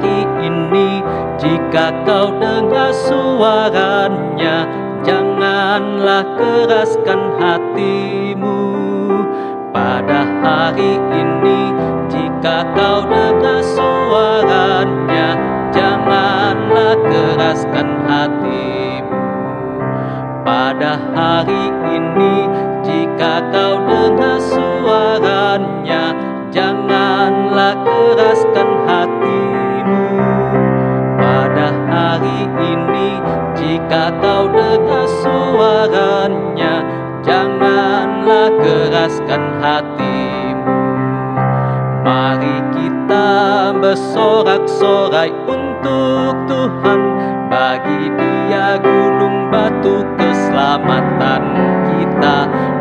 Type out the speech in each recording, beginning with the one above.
hari ini, jika kau dengar suaranya, janganlah keraskan hatimu. Pada hari ini, jika kau dengar suaranya, janganlah keraskan hatimu. Pada hari ini, jika kau dengar suaranya, janganlah keraskan hatimu. Pada hari ini, jika kau dengar suaranya, janganlah keraskan hatimu. Mari kita bersorak-sorai untuk Tuhan, bagi Dia gunung batu keselamatan kita.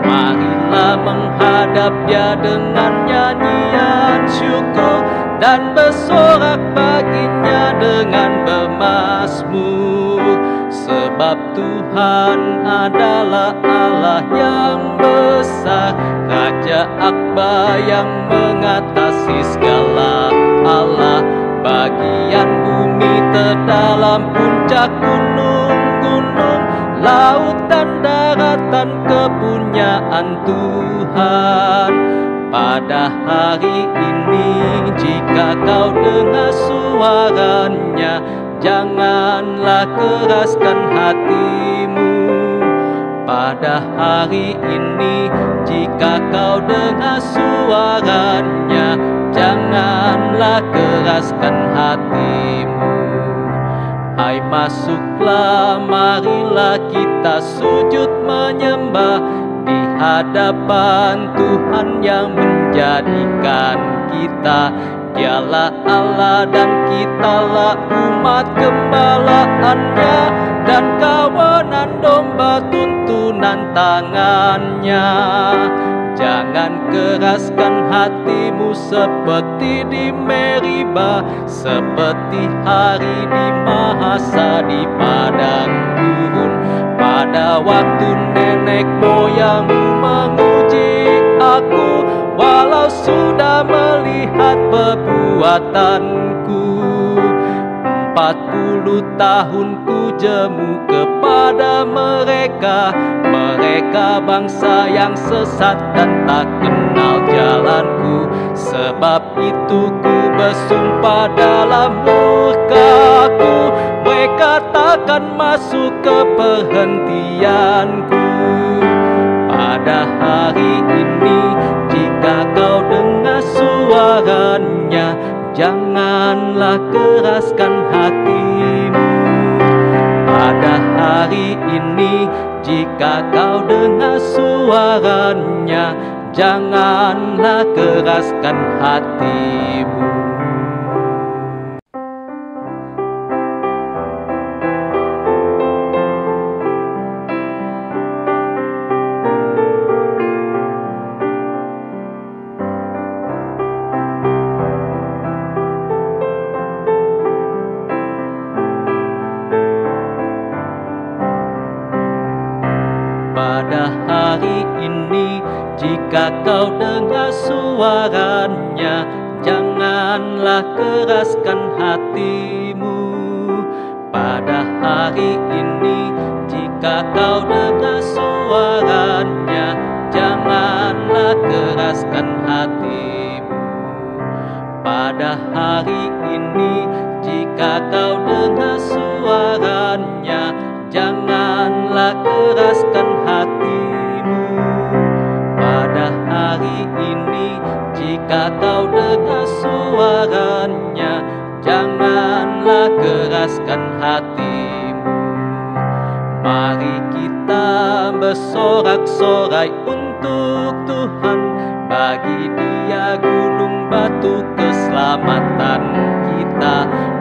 Marilah menghadap Dia dengan nyanyian syukur, dan bersorak baginya dengan bermazmur. Sebab Tuhan adalah Allah yang besar, Raja Akbar yang mengatasi segala. Allah bagian bumi terdalam, puncak gunung-gunung, laut dan daratan kepunyaan Tuhan. Pada hari ini, jika kau dengar suaranya, janganlah keraskan hatimu. Pada hari ini, jika kau dengar suaranya, janganlah keraskan hatimu. Hai, masuklah, marilah kita sujud menyembah di hadapan Tuhan yang menjadikan kita. Dialah Allah dan kitalah umat gembalaannya, dan kawanan domba tuntunan tangannya. Jangan keraskan hatimu seperti di Meriba, seperti hari di Mahasa di padang gurun. Pada waktu nenek moyangmu menguji aku, walau sudah melihat perbuatanku. 40 tahun ku jemu kepada mereka, mereka bangsa yang sesat dan tak kenal jalanku. Sebab itu ku bersumpah dalam murkaku, mereka takkan masuk ke perhentianku. Pada hari ini, jika kau dengar suaranya, janganlah keraskan hatimu. Pada hari ini, jika kau dengar suaranya, janganlah keraskan hatimu. Pada hari ini, jika kau dengar suaranya, janganlah keraskan hatimu. Pada hari ini, jika kau dengar suaranya, janganlah keraskan hatimu. Pada hari ini, jika kau dengar suaranya, janganlah keraskan hatimu. Pada hari ini, jika kau dengar suaranya, janganlah keraskan hatimu. Mari kita bersorak-sorai untuk Tuhan, bagi Dia gunung batu keselamatan kita.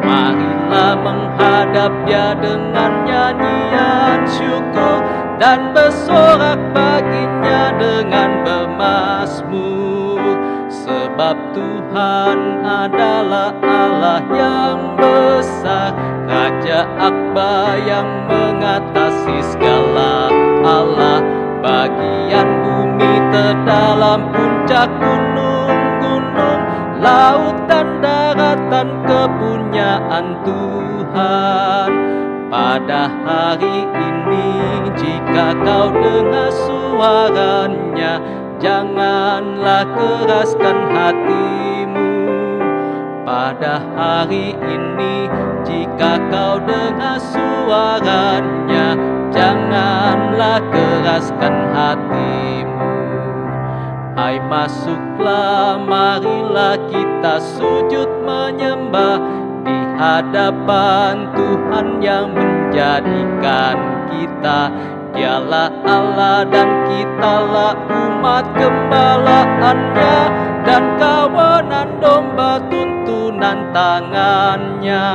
Marilah menghadap Dia dengan nyanyian syukur, dan bersorak baginya dengan bermazmur. Sebab Tuhan adalah Allah yang besar, Raja Akbar yang mengatasi segala. Allah bagian bumi terdalam, puncak gunung-gunung, laut dan daratan kepunyaan kepunyaan Tuhan. Pada hari ini jika kau dengar suaranya, janganlah keraskan hatimu. Pada hari ini jika kau dengar suaranya, janganlah keraskan hatimu. Hai masuklah, marilah kita sujud menyembah di hadapan Tuhan yang menjadikan kita. Dialah Allah dan kitalah umat gembalaannya, dan kawanan domba tuntunan tangannya.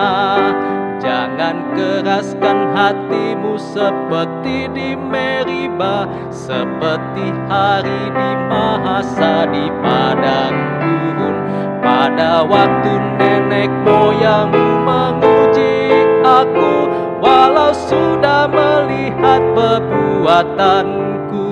Jangan keraskan hatimu seperti di Meriba, seperti hari di Mahasa di padang gurun. Pada waktu nenek moyangmu menguji aku, walau sudah melihat perbuatanku.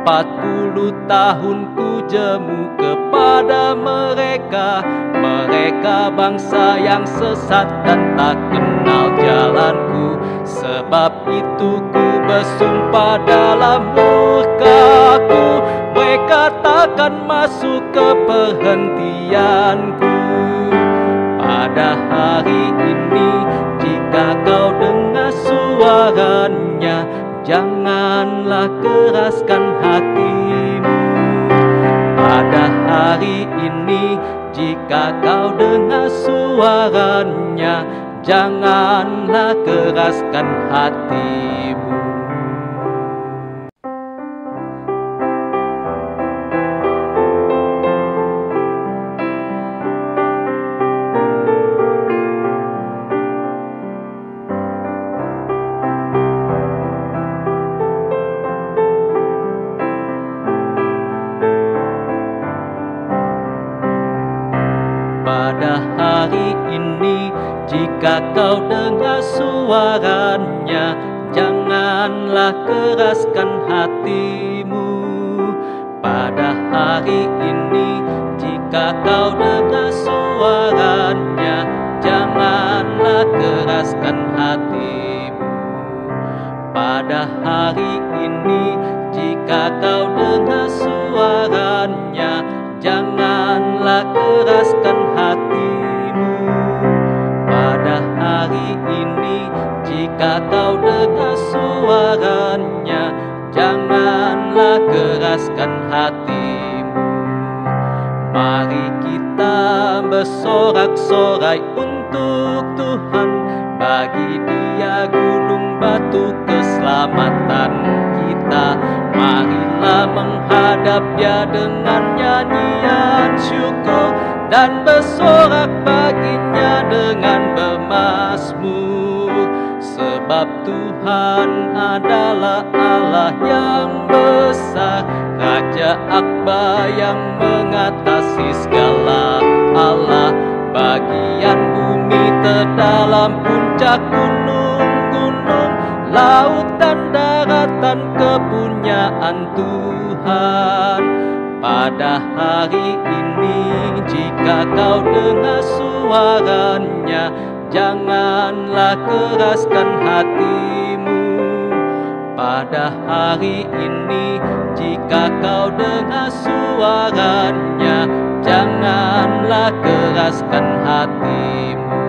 40 tahun ku jemu kepada mereka, mereka bangsa yang sesat dan tak kenal jalanku. Sebab itu ku bersumpah dalam murkaku, mereka takkan masuk ke perhentianku. Pada hari ini jika kau dengar suaranya, janganlah keraskan hatimu. Pada hari ini jika kau dengar suaranya, janganlah keraskan hatimu. Pada hari ini jika kau dengar suaranya, janganlah keraskan hatimu. Pada hari ini jika kau dengar suaranya, janganlah keraskan hatimu. Pada hari ini jika kau dengar suaranya, janganlah keraskan hatimu. Pada hari ini jika kau dengar suaranya, janganlah keraskan hatimu. Mari kita bersorak-sorai untuk Tuhan, bagi Dia gunung batu keselamatan kita. Marilah menghadap Dia dengan nyanyian syukur, dan bersorak baginya dengan bermazmur. Sebab Tuhan adalah Allah yang besar, Raja Akbar yang mengatasi segala Allah. Bagian bumi terdalam puncak gunung-gunung, laut dan daratan kepunyaan Tuhan. Pada hari ini jika kau dengar suaranya, janganlah keraskan hatimu. Pada hari ini jika kau dengar suaranya, janganlah keraskan hatimu.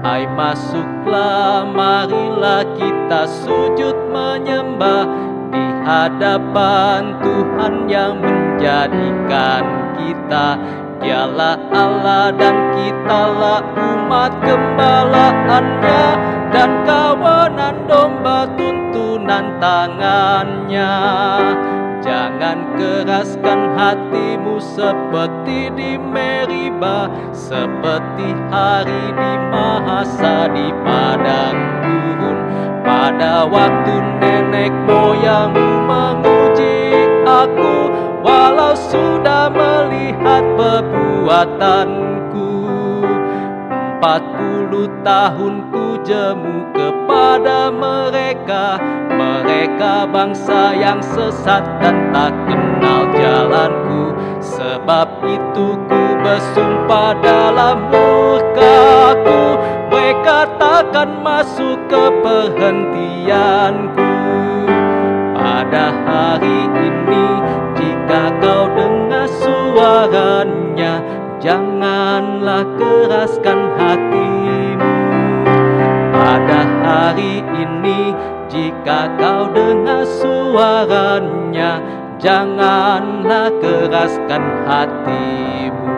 Hai masuklah, marilah kita sujud menyembah di hadapan Tuhan yang menjadikan kita. Dialah Allah dan kitalah umat gembalaannya, dan kawanan domba tuntunan tangannya. Jangan keraskan hatimu seperti di Meriba, seperti hari di Mahasa di padang gurun. Pada waktu nenek moyangmu menguji aku, walau sudah melihat perbuatanku. 40 tahun ku jemu kepada mereka, mereka bangsa yang sesat dan tak kenal jalanku. Sebab itu ku bersumpah dalam murka-Ku, mereka takkan masuk ke perhentianku. Pada hari ini, jika kau dengar suaranya, janganlah keraskan hatimu. Pada hari ini, jika kau dengar suaranya, janganlah keraskan hatimu.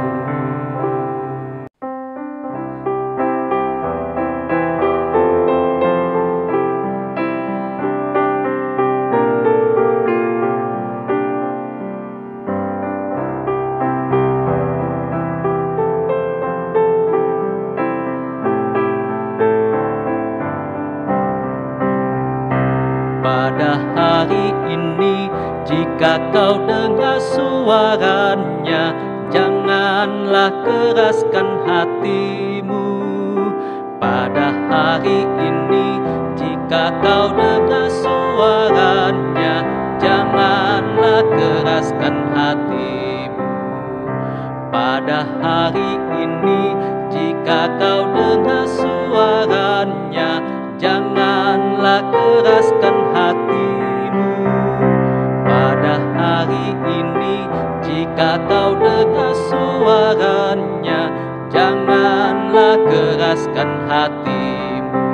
Pada hari ini, jika kau dengar suaranya, janganlah keraskan hatimu. Pada hari ini, jika kau dengar suaranya, janganlah keraskan hatimu. Pada hari ini, jika kau dengar suaranya, janganlah keraskan hatimu. Pada hari ini, jika kau dengar suaranya, janganlah keraskan hatimu.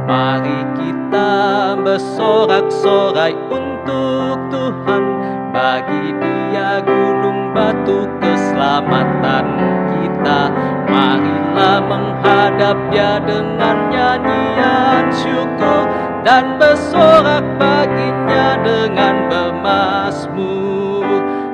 Mari kita bersorak-sorai untuk Tuhan, bagi Dia gunung batu keselamatan kita. Marilah menghadap Dia dengan nyanyian syukur, dan bersorak baginya dengan bermazmur.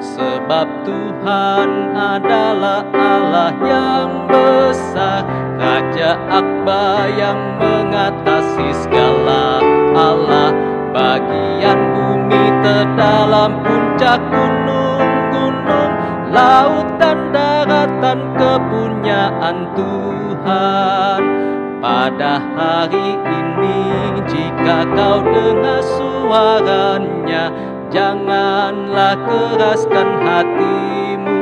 Sebab Tuhan adalah Allah yang besar, Raja Akbar yang mengatasi segala Allah. Bagian bumi terdalam puncak gunung-gunung, laut dan daratan kepunyaan Tuhan. Pada hari ini, jika kau dengar suaranya, janganlah keraskan hatimu.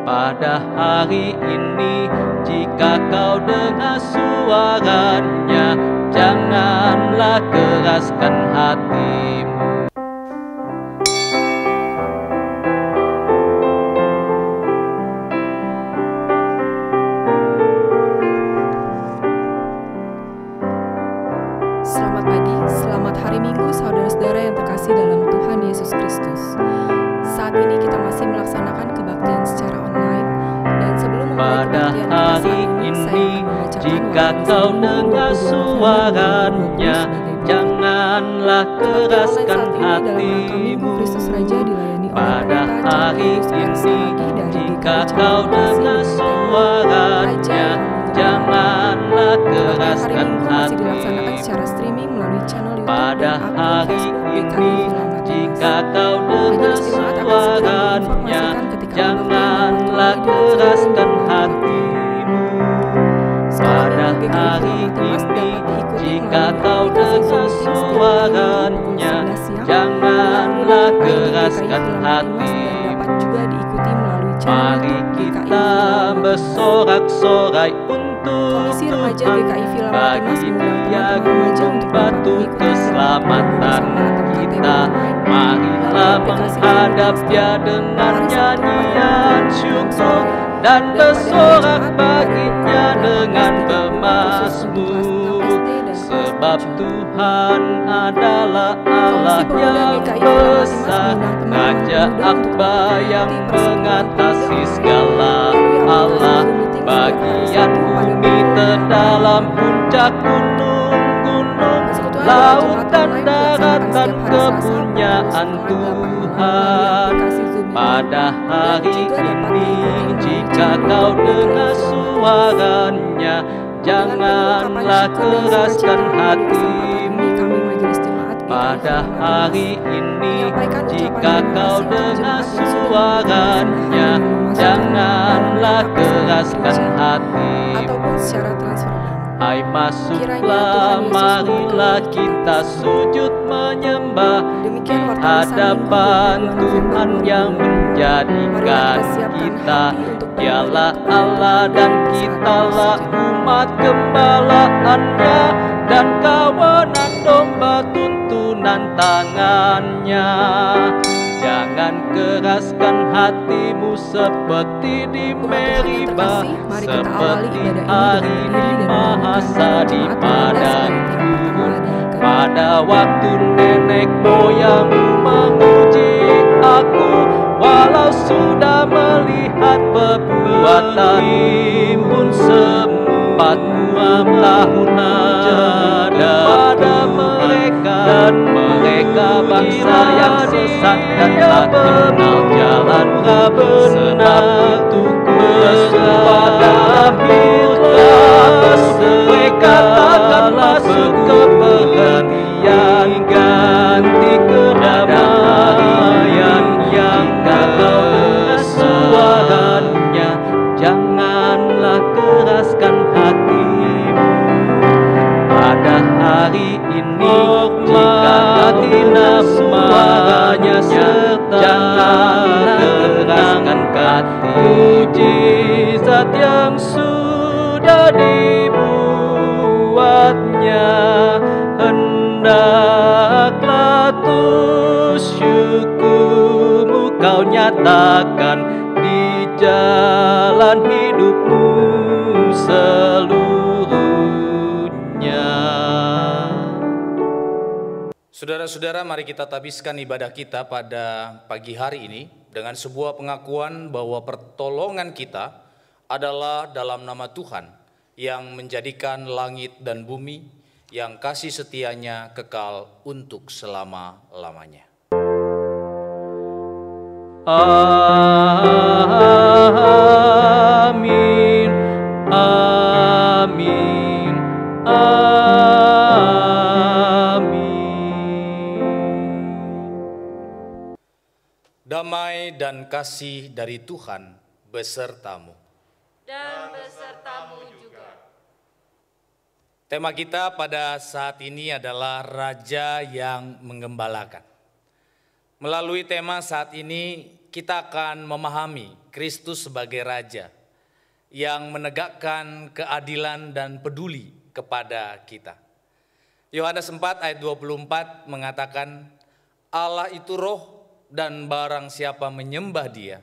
Pada hari ini, jika kau dengar suaranya, janganlah keraskan hatimu. Selamat pagi, selamat hari Minggu saudara-saudara yang terkasih dalam Tuhan Yesus Kristus. Saat ini kita masih melaksanakan kebaktian secara online, dan sebelum memulai kebaktian kita saat ini, jika kau dengar suaranya, janganlah keraskan hatimu. Pada hari ini, jika kau dengar suaranya, janganlah keraskan hatimu. Pada hari ini, jika kau dengar suaranya, janganlah keraskan hatimu. Pada hari ini, jika kau dengar suaranya, janganlah keraskan hatimu. Mari kita bersorak-sorai untuk Tuhan, bagi Dia gunung batu keselamatan kita. Marilah menghadap Dia dengan nyanyian syukur, dan bersorak baginya dengan bermazmur. Sebab Tuhan adalah Allah yang besar, Raja Akbar yang mengatasi segala Allah. Bagian bumi terdalam puncak gunung-gunung, laut dan daratan kepunyaan Tuhan. Pada hari ini, jika kau dengar suaranya, janganlah keraskan hatimu. Pada hari ini, jika kau dengar suaranya, janganlah keraskan hatimu. Ataupun secara transfer. Hai Kiranya masuklah, Tuhan Yesus marilah memberkati kita sujud menyembah Demikian di warta lisan Minggu 22 hadapan Tuhan November yang 2020. menjadikan Marilah kita siapkan kita. hati untuk Dialah beribadah kepada Allah Tuhan dan dalam kitalah persahabatan sejenak. umat gembalaannya, dan kawanan domba tuntunan tangannya. Jangan keraskan hatimu seperti di Umat Tuhan yang Meribah, terkasih, mari kita awali seperti ibadah ini hari dengan di berdiri dan Mahasa menyanyikan di jemaat 12 padang bait yang pertama gurun. dan kedua. Pada waktu nenek moyangmu menguji aku, walau sudah melihat perbuatan pun sempat 6 tahun ada pada mereka, dan mereka bangsa yang sesat dan tak kenal jalan benar. Untukku bersumpah dalam hidup mereka takkan masuk ke perhentian, ganti kedamaian yang kau dengar suaranya. Janganlah keraskan hatimu pada hari ini, jika hati namanya serta janganlah keraskan hati. Mujizat yang sudah dibuatnya, hendaklah syukurmu kau nyatakan di jalan hidupmu seluruhnya. Saudara-saudara, mari kita tabiskan ibadah kita pada pagi hari ini dengan sebuah pengakuan bahwa pertolongan kita adalah dalam nama Tuhan yang menjadikan langit dan bumi, yang kasih setianya kekal untuk selama-lamanya. Amin, amin, amin. Damai dan kasih dari Tuhan besertamu. Dan besertamu juga. Tema kita pada saat ini adalah Raja yang Menggembalakan. Melalui tema saat ini kita akan memahami Kristus sebagai Raja yang menegakkan keadilan dan peduli kepada kita. Yohanes 4 ayat 24 mengatakan, Allah itu roh, dan barang siapa menyembah Dia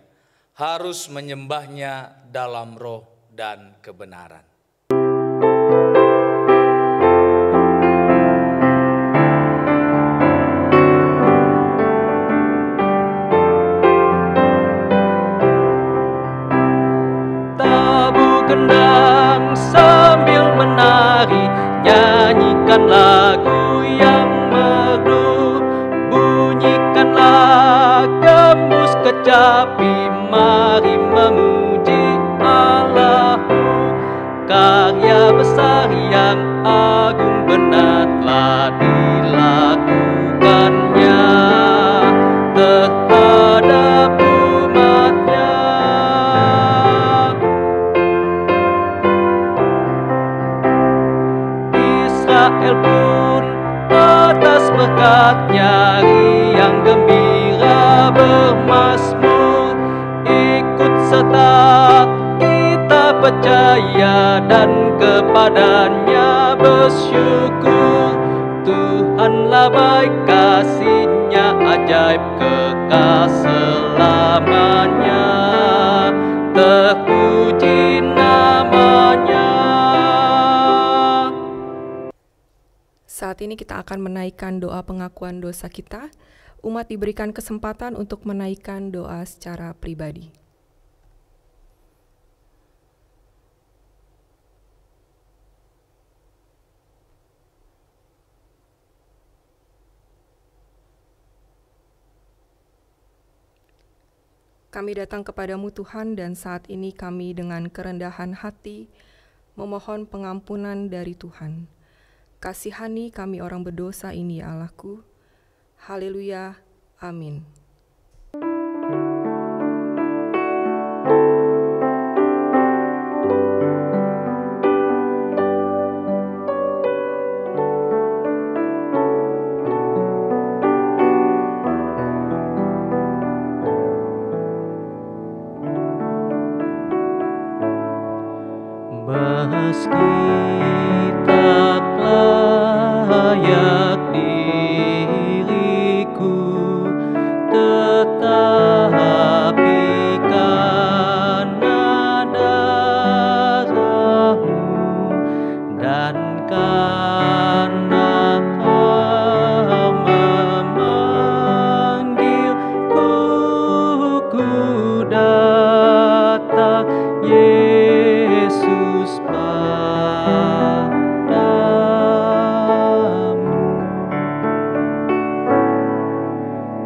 harus menyembahnya dalam roh dan kebenaran. Gendang sambil menari, nyanyikan lagu yang merdu, bunyikanlah gembus kecapi, mari memuji Allahmu. Karya besar yang agung benar telah dilakukannya terhadap umatnya. Israel pun atas berkat-Nya riang gembira bermazmur, ikut serta kita percaya dan kepadanya bersyukur. Tuhanlah baik, kasih-Nya ajaib kekal selamanya, terpuji namanya. Saat ini kita akan menaikkan doa pengakuan dosa kita. Umat diberikan kesempatan untuk menaikkan doa secara pribadi. Kami datang kepadamu Tuhan, dan saat ini kami dengan kerendahan hati memohon pengampunan dari Tuhan. Kasihani kami orang berdosa ini ya Allahku. Haleluya. Amin.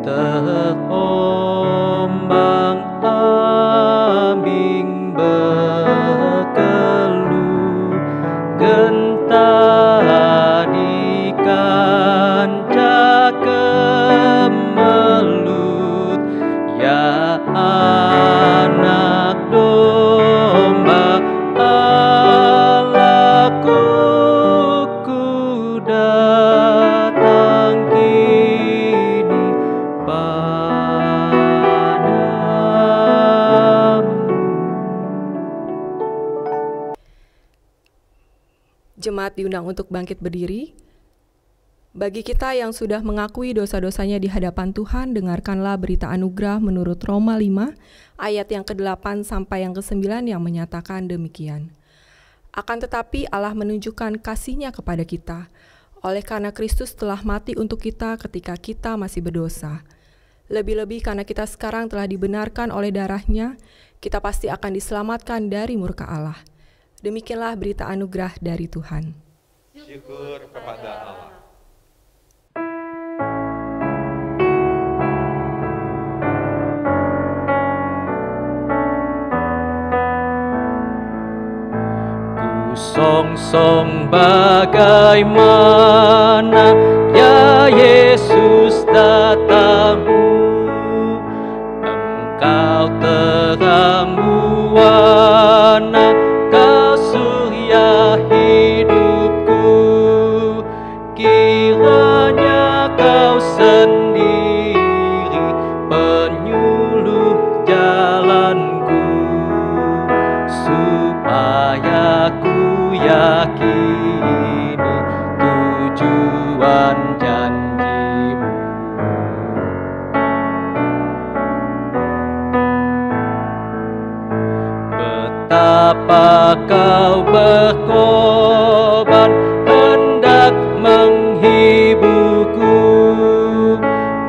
terombang-ambing berkeluh, genta di kancah kemelut, ya anak domba Allahku, ku datang kini padamu. Jemaat diundang untuk bangkit berdiri. Bagi kita yang sudah mengakui dosa-dosanya di hadapan Tuhan, dengarkanlah berita anugerah menurut Roma 5, ayat yang ke-8 sampai yang ke-9 yang menyatakan demikian. Akan tetapi Allah menunjukkan kasih-Nya kepada kita, oleh karena Kristus telah mati untuk kita ketika kita masih berdosa. Lebih-lebih karena kita sekarang telah dibenarkan oleh darah-Nya, kita pasti akan diselamatkan dari murka Allah. Demikianlah berita anugerah dari Tuhan. Syukur kepada Allah. Song-song bagaimana ya Yesus datangmu, Engkau terang buana, Kau surya hidupku, kiranya Kau sendiri penyuluh jalanku, supaya ku yakini tujuan janji-Mu. Betapa Kau berkorban hendak menghiburku,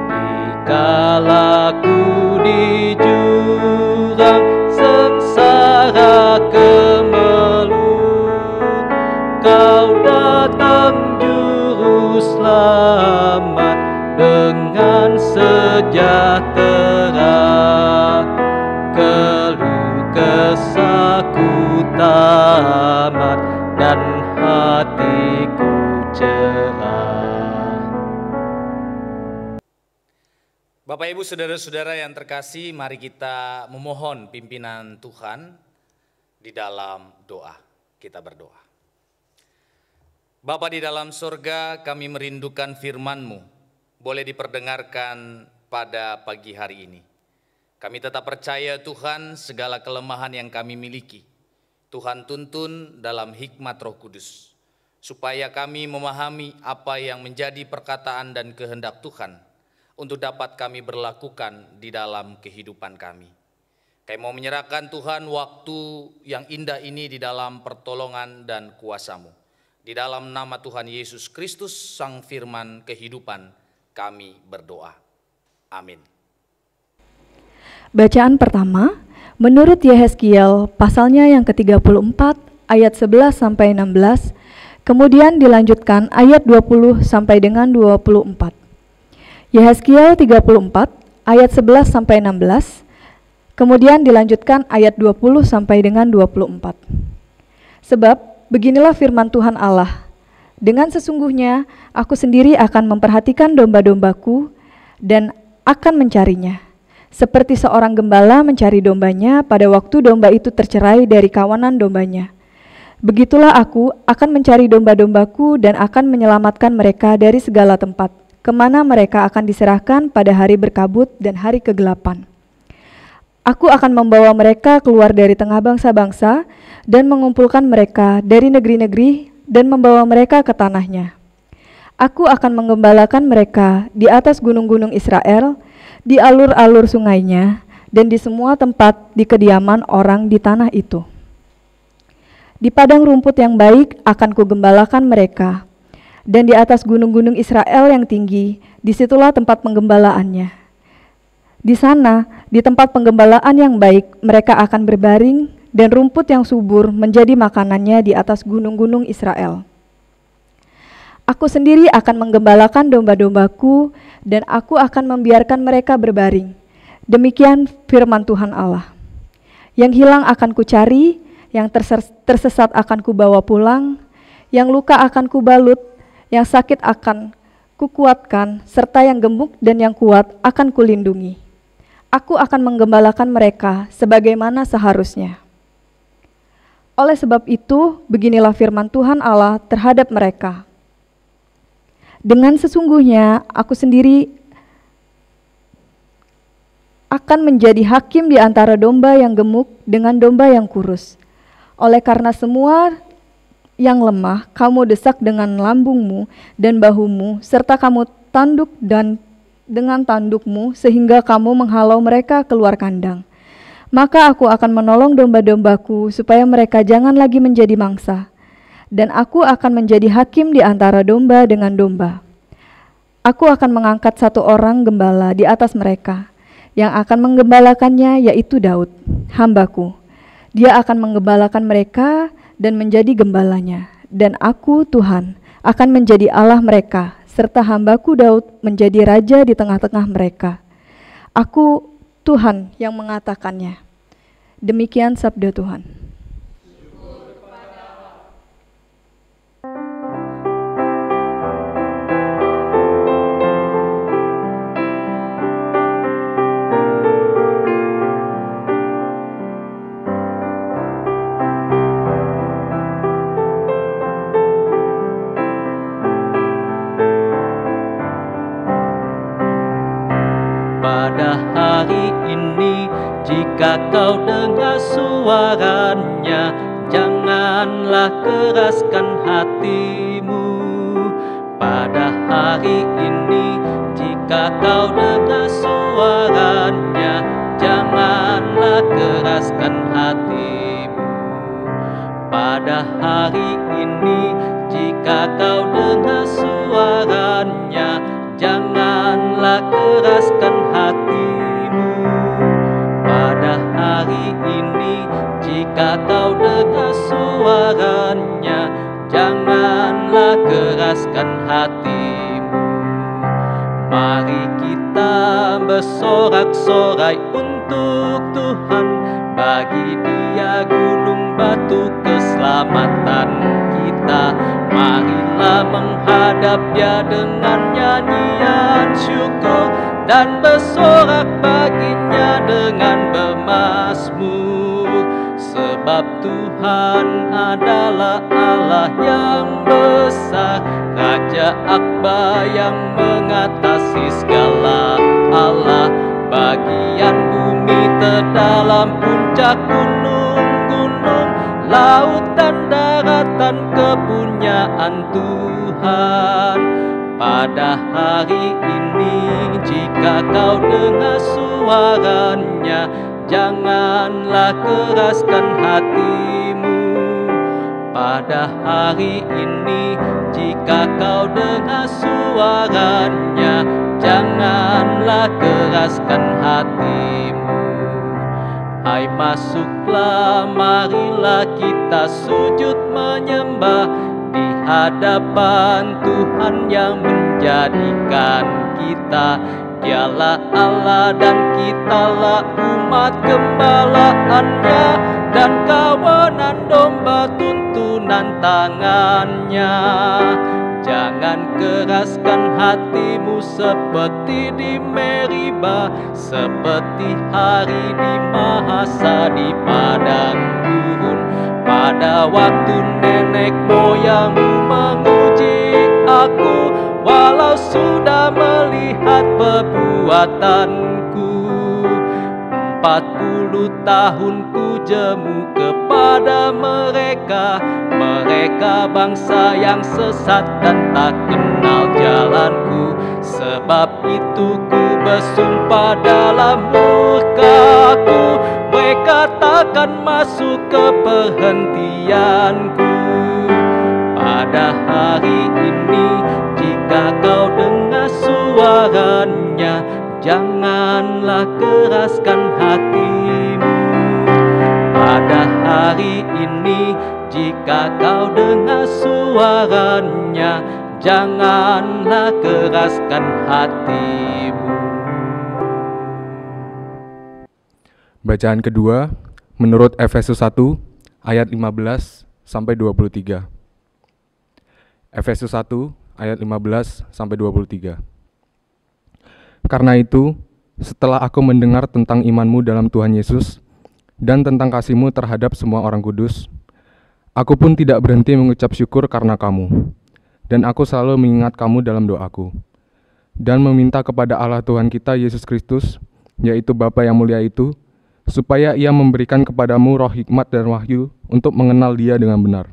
dikala ku di jurang sengsara kemelut, Kau datang juru selamat dengan sejahtera, keluh kesahku tamat dan hatiku cerah. Bapak Ibu saudara-saudara yang terkasih, mari kita memohon pimpinan Tuhan di dalam doa. Kita berdoa. Bapa di dalam surga, kami merindukan firman-Mu. Boleh diperdengarkan pada pagi hari ini. Kami tetap percaya Tuhan, segala kelemahan yang kami miliki, Tuhan tuntun dalam hikmat Roh Kudus, supaya kami memahami apa yang menjadi perkataan dan kehendak Tuhan untuk dapat kami berlakukan di dalam kehidupan kami. Kami mau menyerahkan Tuhan waktu yang indah ini di dalam pertolongan dan kuasa-Mu. Di dalam nama Tuhan Yesus Kristus, Sang Firman kehidupan, kami berdoa. Amin. Bacaan pertama, menurut Yehezkiel pasalnya yang ke-34 ayat 11 sampai 16, kemudian dilanjutkan ayat 20 sampai dengan 24. Yehezkiel 34 ayat 11 sampai 16, kemudian dilanjutkan ayat 20 sampai dengan 24. Sebab beginilah firman Tuhan Allah, dengan sesungguhnya aku sendiri akan memperhatikan domba-dombaku dan akan mencarinya, seperti seorang gembala mencari dombanya pada waktu domba itu tercerai dari kawanan dombanya. Begitulah aku akan mencari domba-dombaku dan akan menyelamatkan mereka dari segala tempat, kemana mereka akan diserahkan pada hari berkabut dan hari kegelapan. Aku akan membawa mereka keluar dari tengah bangsa-bangsa dan mengumpulkan mereka dari negeri-negeri dan membawa mereka ke tanahnya. Aku akan menggembalakan mereka di atas gunung-gunung Israel, di alur-alur sungainya, dan di semua tempat di kediaman orang di tanah itu. Di padang rumput yang baik akan kugembalakan mereka, dan di atas gunung-gunung Israel yang tinggi, disitulah tempat penggembalaannya. Di sana, di tempat penggembalaan yang baik, mereka akan berbaring dan rumput yang subur menjadi makanannya di atas gunung-gunung Israel. Aku sendiri akan menggembalakan domba-dombaku, dan aku akan membiarkan mereka berbaring. Demikian firman Tuhan Allah. Yang hilang akan kucari, yang tersesat akan kubawa pulang, yang luka akan kubalut, yang sakit akan kukuatkan, serta yang gemuk dan yang kuat akan kulindungi. Aku akan menggembalakan mereka sebagaimana seharusnya. Oleh sebab itu, beginilah firman Tuhan Allah terhadap mereka. Dengan sesungguhnya aku sendiri akan menjadi hakim di antara domba yang gemuk dengan domba yang kurus. Oleh karena semua yang lemah kamu desak dengan lambungmu dan bahumu, serta kamu tanduk dan dengan tandukmu sehingga kamu menghalau mereka keluar kandang. Maka aku akan menolong domba-dombaku supaya mereka jangan lagi menjadi mangsa. Dan aku akan menjadi hakim di antara domba dengan domba. Aku akan mengangkat satu orang gembala di atas mereka, yang akan menggembalakannya yaitu Daud, hambaku. Dia akan menggembalakan mereka dan menjadi gembalanya. Dan aku, Tuhan, akan menjadi Allah mereka, serta hambaku Daud menjadi raja di tengah-tengah mereka. Aku, Tuhan, yang mengatakannya. Demikian sabda Tuhan. Pada hari ini, jika kau dengar suaranya, janganlah keraskan hatimu. Pada hari ini, jika kau dengar suaranya, janganlah keraskan hatimu. Pada hari ini, jika kau dengar suaranya, janganlah keraskan hatimu. Pada hari ini, jika kau dengar suaranya, janganlah keraskan hatimu. Mari kita bersorak-sorai untuk Tuhan, bagi Dia gunung batu keselamatan kita. Marilah menghadap Dia dengan nyanyian syukur, dan bersorak baginya dengan bermazmur. Sebab Tuhan adalah Allah yang besar, Raja Akbar yang mengatasi segala Allah. Bagian bumi terdalam puncak gunung-gunung, laut dan daratan kepunyaan Tuhan. Pada hari ini, jika kau dengar suaranya, janganlah keraskan hatimu. Pada hari ini, jika kau dengar suaranya, janganlah keraskan hatimu. Hai, masuklah, marilah kita sujud menyembah di hadapan Tuhan yang menjadikan kita. Dialah Allah dan kitalah umat gembalaannya, dan kawanan domba tuntunan tangannya. Jangan keraskan hatimu seperti di Meriba, seperti hari di Mahasa di padang gurun. Pada waktu nenek moyangmu menguji aku, walau sudah melihat perbuatanku. 40 tahun ku jemu kepada mereka, mereka bangsa yang sesat dan tak kenal jalanku. Sebab itu ku bersumpah dalam murkaku, mereka takkan masuk ke perhentianku. Pada hari ini, jika kau dengar suaranya, janganlah keraskan hatimu. Pada hari ini, jika kau dengar suaranya, janganlah keraskan hatimu. Bacaan kedua menurut Efesus 1 ayat 15 sampai 23. Efesus 1 ayat 15 sampai 23. Karena itu, setelah aku mendengar tentang imanmu dalam Tuhan Yesus dan tentang kasihmu terhadap semua orang kudus, aku pun tidak berhenti mengucap syukur karena kamu, dan aku selalu mengingat kamu dalam doaku, dan meminta kepada Allah Tuhan kita Yesus Kristus, yaitu Bapa yang mulia itu, supaya Ia memberikan kepadamu roh hikmat dan wahyu untuk mengenal Dia dengan benar.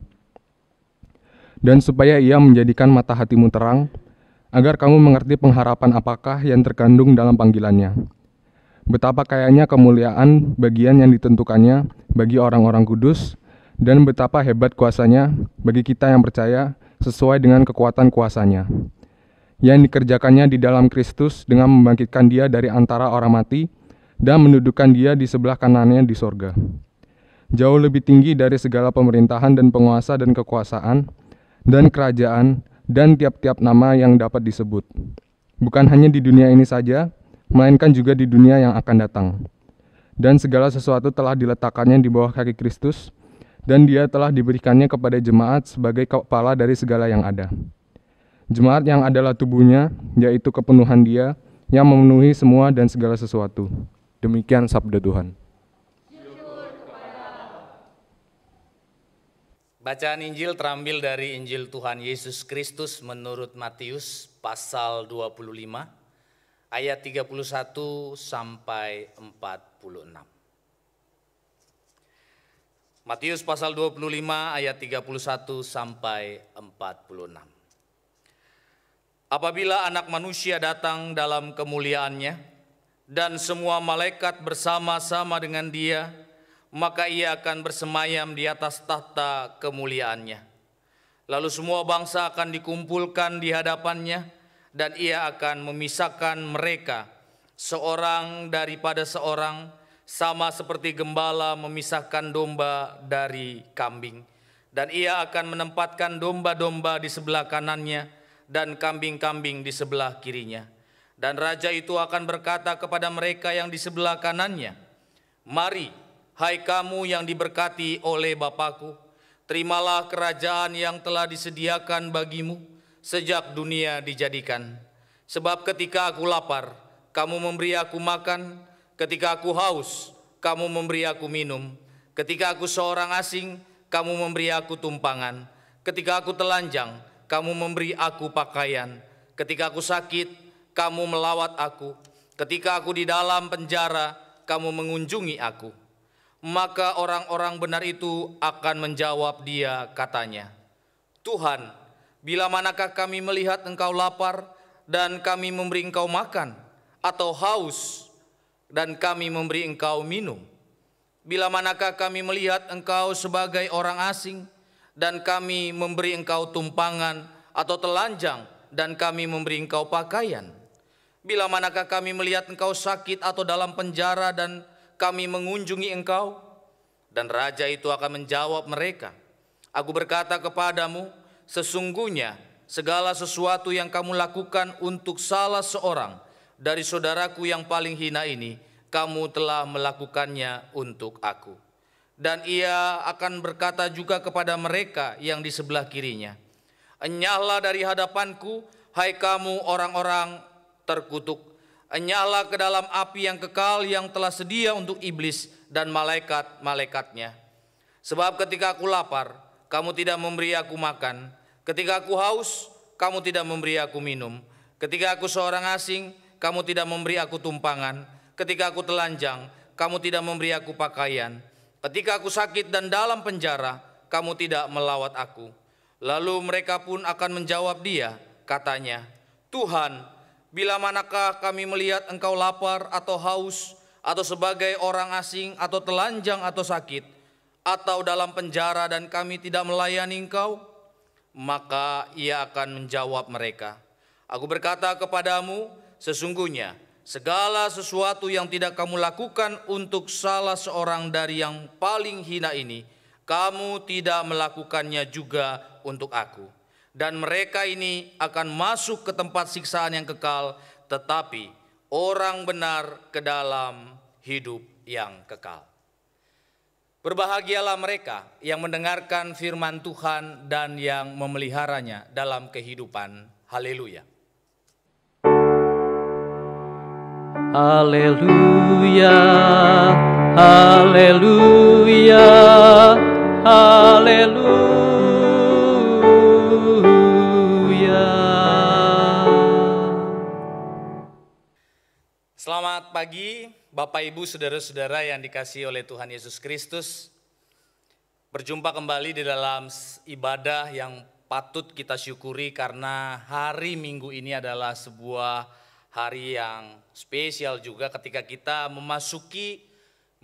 Dan supaya Ia menjadikan mata hatimu terang, agar kamu mengerti pengharapan apakah yang terkandung dalam panggilannya. Betapa kayanya kemuliaan bagian yang ditentukannya bagi orang-orang kudus, dan betapa hebat kuasanya bagi kita yang percaya sesuai dengan kekuatan kuasanya, yang dikerjakannya di dalam Kristus dengan membangkitkan Dia dari antara orang mati, dan mendudukkan Dia di sebelah kanannya di sorga. Jauh lebih tinggi dari segala pemerintahan dan penguasa dan kekuasaan, dan kerajaan, dan tiap-tiap nama yang dapat disebut. Bukan hanya di dunia ini saja, melainkan juga di dunia yang akan datang. Dan segala sesuatu telah diletakkannya di bawah kaki Kristus, dan Dia telah diberikannya kepada jemaat sebagai kepala dari segala yang ada. Jemaat yang adalah tubuhnya, yaitu kepenuhan Dia, yang memenuhi semua dan segala sesuatu. Demikian sabda Tuhan. Bacaan Injil terambil dari Injil Tuhan Yesus Kristus menurut Matius pasal 25 ayat 31 sampai 46. Matius pasal 25 ayat 31 sampai 46. Apabila Anak Manusia datang dalam kemuliaannya, dan semua malaikat bersama-sama dengan Dia, maka Ia akan bersemayam di atas tahta kemuliaannya. Lalu semua bangsa akan dikumpulkan di hadapannya, dan Ia akan memisahkan mereka seorang daripada seorang, sama seperti gembala memisahkan domba dari kambing. Dan Ia akan menempatkan domba-domba di sebelah kanannya, dan kambing-kambing di sebelah kirinya. Dan Raja itu akan berkata kepada mereka yang di sebelah kanannya, "Mari, hai kamu yang diberkati oleh Bapa-Ku, terimalah kerajaan yang telah disediakan bagimu sejak dunia dijadikan. Sebab ketika aku lapar, kamu memberi aku makan, ketika aku haus, kamu memberi aku minum, ketika aku seorang asing, kamu memberi aku tumpangan, ketika aku telanjang, kamu memberi aku pakaian, ketika aku sakit, kamu melawat aku, ketika aku di dalam penjara, kamu mengunjungi aku." Maka orang-orang benar itu akan menjawab Dia, katanya, "Tuhan, bila manakah kami melihat Engkau lapar dan kami memberi Engkau makan, atau haus dan kami memberi Engkau minum? Bila manakah kami melihat Engkau sebagai orang asing dan kami memberi Engkau tumpangan, atau telanjang dan kami memberi Engkau pakaian? Bila manakah kami melihat Engkau sakit atau dalam penjara dan kami mengunjungi Engkau?" Dan Raja itu akan menjawab mereka, "Aku berkata kepadamu, sesungguhnya segala sesuatu yang kamu lakukan untuk salah seorang dari saudaraku yang paling hina ini, kamu telah melakukannya untuk aku." Dan Ia akan berkata juga kepada mereka yang di sebelah kirinya, "Enyahlah dari hadapanku, hai kamu orang-orang terkutuk, enyahlah ke dalam api yang kekal yang telah sedia untuk iblis dan malaikat-malaikatnya. Sebab ketika aku lapar, kamu tidak memberi aku makan, ketika aku haus, kamu tidak memberi aku minum, ketika aku seorang asing, kamu tidak memberi aku tumpangan, ketika aku telanjang, kamu tidak memberi aku pakaian, ketika aku sakit dan dalam penjara, kamu tidak melawat aku." Lalu mereka pun akan menjawab Dia, katanya, "Tuhan, bila manakah kami melihat Engkau lapar atau haus, atau sebagai orang asing, atau telanjang atau sakit, atau dalam penjara dan kami tidak melayani Engkau?" Maka Ia akan menjawab mereka, "Aku berkata kepadamu, sesungguhnya segala sesuatu yang tidak kamu lakukan untuk salah seorang dari yang paling hina ini, kamu tidak melakukannya juga untuk aku." Dan mereka ini akan masuk ke tempat siksaan yang kekal, tetapi orang benar ke dalam hidup yang kekal. Berbahagialah mereka yang mendengarkan firman Tuhan dan yang memeliharanya dalam kehidupan. Haleluya. Haleluya, haleluya, haleluya. Selamat pagi Bapak Ibu saudara-saudara yang dikasihi oleh Tuhan Yesus Kristus. Berjumpa kembali di dalam ibadah yang patut kita syukuri karena hari Minggu ini adalah sebuah hari yang spesial juga ketika kita memasuki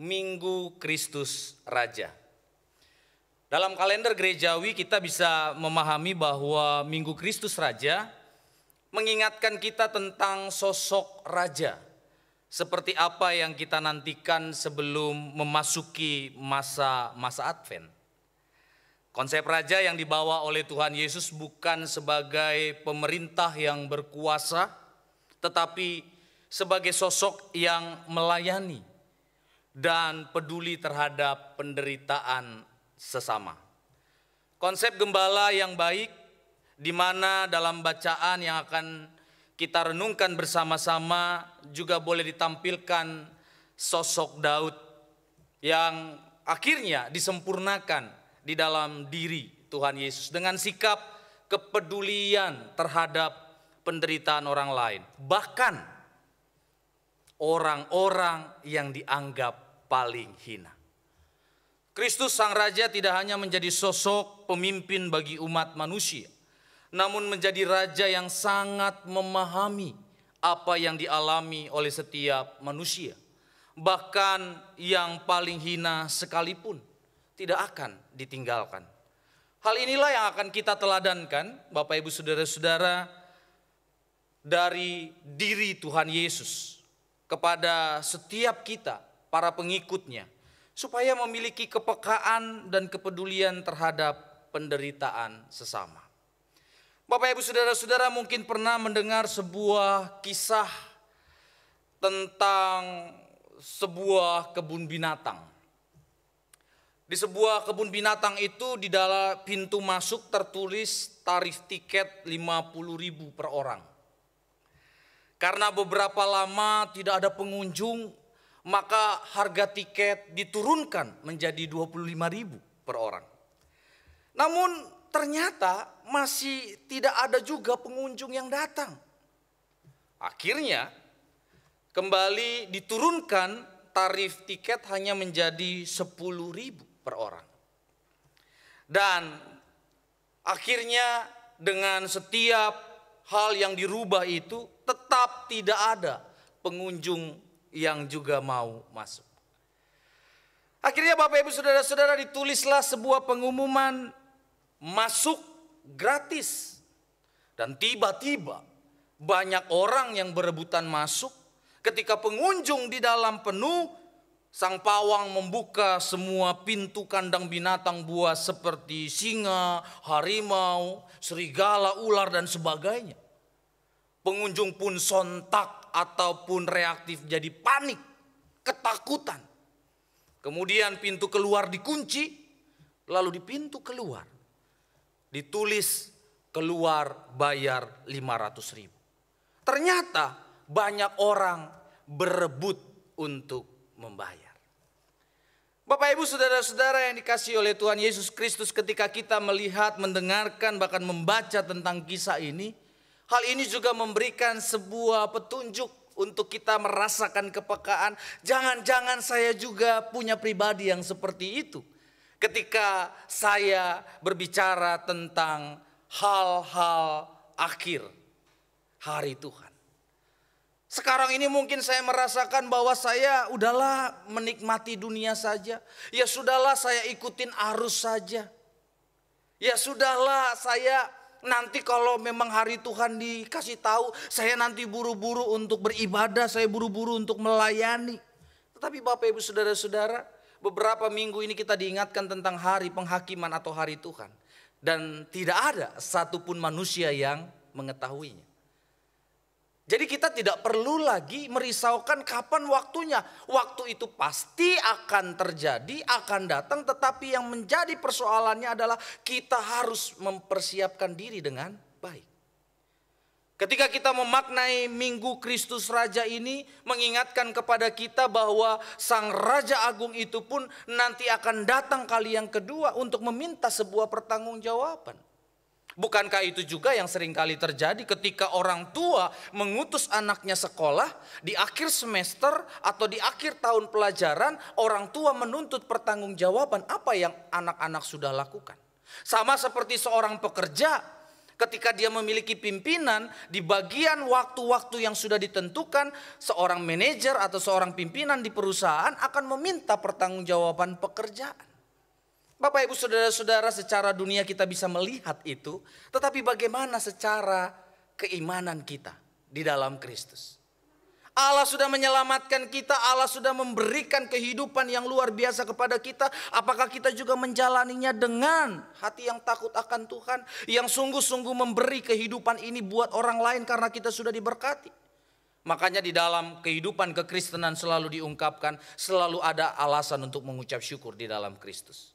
Minggu Kristus Raja. Dalam kalender gerejawi kita bisa memahami bahwa Minggu Kristus Raja mengingatkan kita tentang sosok Raja. Seperti apa yang kita nantikan sebelum memasuki masa Advent. Konsep Raja yang dibawa oleh Tuhan Yesus bukan sebagai pemerintah yang berkuasa, tetapi sebagai sosok yang melayani dan peduli terhadap penderitaan sesama. Konsep gembala yang baik, di mana dalam bacaan yang akan kita renungkan bersama-sama juga boleh ditampilkan sosok Daud yang akhirnya disempurnakan di dalam diri Tuhan Yesus dengan sikap kepedulian terhadap penderitaan orang lain, bahkan orang-orang yang dianggap paling hina. Kristus Sang Raja tidak hanya menjadi sosok pemimpin bagi umat manusia, namun menjadi Raja yang sangat memahami apa yang dialami oleh setiap manusia. Bahkan yang paling hina sekalipun tidak akan ditinggalkan. Hal inilah yang akan kita teladankan, Bapak Ibu saudara-saudara, dari diri Tuhan Yesus kepada setiap kita, para pengikutnya, supaya memiliki kepekaan dan kepedulian terhadap penderitaan sesama. Bapak Ibu saudara-saudara mungkin pernah mendengar sebuah kisah tentang sebuah kebun binatang. Di sebuah kebun binatang itu di dalam pintu masuk tertulis tarif tiket 50.000 per orang. Karena beberapa lama tidak ada pengunjung, maka harga tiket diturunkan menjadi 25.000 per orang. Namun ternyata masih tidak ada juga pengunjung yang datang. Akhirnya kembali diturunkan tarif tiket hanya menjadi 10.000 per orang. Dan akhirnya dengan setiap hal yang dirubah itu tetap tidak ada pengunjung yang juga mau masuk. Akhirnya Bapak Ibu saudara-saudara ditulislah sebuah pengumuman masuk gratis. Dan tiba-tiba banyak orang yang berebutan masuk. Ketika pengunjung di dalam penuh, sang pawang membuka semua pintu kandang binatang buas seperti singa, harimau, serigala, ular dan sebagainya. Pengunjung pun sontak ataupun reaktif jadi panik, ketakutan. Kemudian pintu keluar dikunci, lalu di pintu keluar ditulis keluar bayar 500.000. Ternyata banyak orang berebut untuk membayar. Bapak Ibu saudara-saudara yang dikasihi oleh Tuhan Yesus Kristus, ketika kita melihat, mendengarkan, bahkan membaca tentang kisah ini, hal ini juga memberikan sebuah petunjuk untuk kita merasakan kepekaan. Jangan-jangan saya juga punya pribadi yang seperti itu. Ketika saya berbicara tentang hal-hal akhir hari Tuhan. Sekarang ini mungkin saya merasakan bahwa saya udahlah menikmati dunia saja. Ya sudahlah saya ikutin arus saja. Ya sudahlah saya nanti kalau memang hari Tuhan dikasih tahu, saya nanti buru-buru untuk beribadah, saya buru-buru untuk melayani. Tetapi Bapak Ibu saudara-saudara, beberapa minggu ini kita diingatkan tentang hari penghakiman atau hari Tuhan. dan tidak ada satupun manusia yang mengetahuinya. Jadi kita tidak perlu lagi merisaukan kapan waktunya. Waktu itu pasti akan terjadi, akan datang, tetapi yang menjadi persoalannya adalah kita harus mempersiapkan diri dengan baik. Ketika kita memaknai Minggu Kristus Raja ini, mengingatkan kepada kita bahwa Sang Raja Agung itu pun nanti akan datang kali yang kedua untuk meminta sebuah pertanggungjawaban. Bukankah itu juga yang seringkali terjadi ketika orang tua mengutus anaknya sekolah, di akhir semester atau di akhir tahun pelajaran, orang tua menuntut pertanggungjawaban apa yang anak-anak sudah lakukan. Sama seperti seorang pekerja, ketika dia memiliki pimpinan, di bagian waktu-waktu yang sudah ditentukan, seorang manajer atau seorang pimpinan di perusahaan akan meminta pertanggungjawaban pekerjaan. Bapak ibu saudara-saudara, secara dunia kita bisa melihat itu, tetapi bagaimana secara keimanan kita di dalam Kristus? Allah sudah menyelamatkan kita, Allah sudah memberikan kehidupan yang luar biasa kepada kita. Apakah kita juga menjalaninya dengan hati yang takut akan Tuhan, yang sungguh-sungguh memberi kehidupan ini buat orang lain karena kita sudah diberkati? Makanya di dalam kehidupan kekristenan selalu diungkapkan, selalu ada alasan untuk mengucap syukur di dalam Kristus.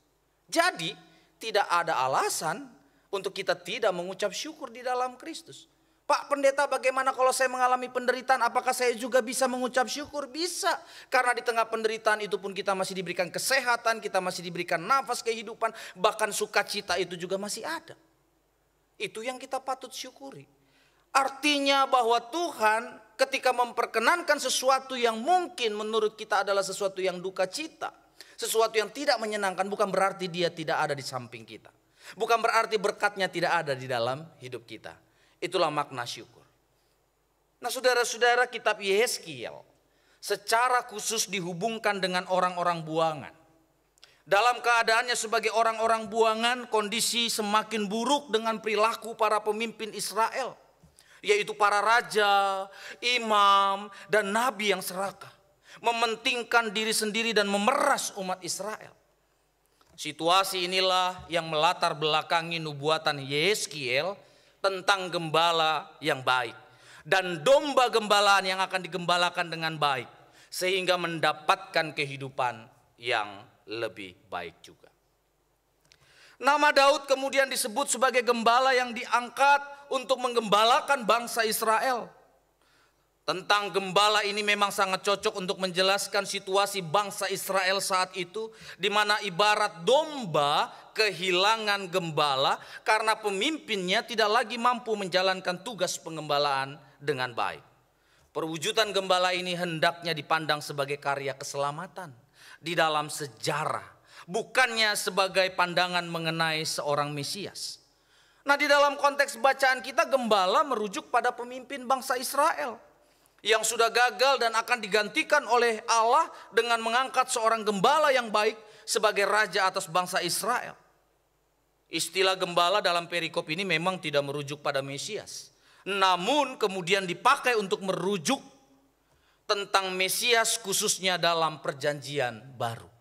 Jadi tidak ada alasan untuk kita tidak mengucap syukur di dalam Kristus. Pak Pendeta, bagaimana kalau saya mengalami penderitaan? Apakah saya juga bisa mengucap syukur? Bisa. Karena di tengah penderitaan itu pun kita masih diberikan kesehatan, kita masih diberikan nafas kehidupan, bahkan sukacita itu juga masih ada. Itu yang kita patut syukuri. Artinya bahwa Tuhan ketika memperkenankan sesuatu yang mungkin menurut kita adalah sesuatu yang duka cita, sesuatu yang tidak menyenangkan, bukan berarti dia tidak ada di samping kita. Bukan berarti berkatnya tidak ada di dalam hidup kita. Itulah makna syukur. Nah saudara-saudara, kitab Yehezkiel secara khusus dihubungkan dengan orang-orang buangan. Dalam keadaannya sebagai orang-orang buangan, kondisi semakin buruk dengan perilaku para pemimpin Israel. Yaitu para raja, imam, dan nabi yang serakah. Mementingkan diri sendiri dan memeras umat Israel. Situasi inilah yang melatar belakangi nubuatan Yehezkiel tentang gembala yang baik dan domba gembalaan yang akan digembalakan dengan baik sehingga mendapatkan kehidupan yang lebih baik juga. Nama Daud kemudian disebut sebagai gembala yang diangkat untuk menggembalakan bangsa Israel. Tentang gembala ini memang sangat cocok untuk menjelaskan situasi bangsa Israel saat itu, di mana ibarat domba kehilangan gembala karena pemimpinnya tidak lagi mampu menjalankan tugas pengembalaan dengan baik. Perwujudan gembala ini hendaknya dipandang sebagai karya keselamatan di dalam sejarah, bukannya sebagai pandangan mengenai seorang Mesias. Nah, di dalam konteks bacaan kita, gembala merujuk pada pemimpin bangsa Israel yang sudah gagal dan akan digantikan oleh Allah dengan mengangkat seorang gembala yang baik sebagai raja atas bangsa Israel. Istilah gembala dalam perikop ini memang tidak merujuk pada Mesias, namun kemudian dipakai untuk merujuk tentang Mesias khususnya dalam perjanjian baru.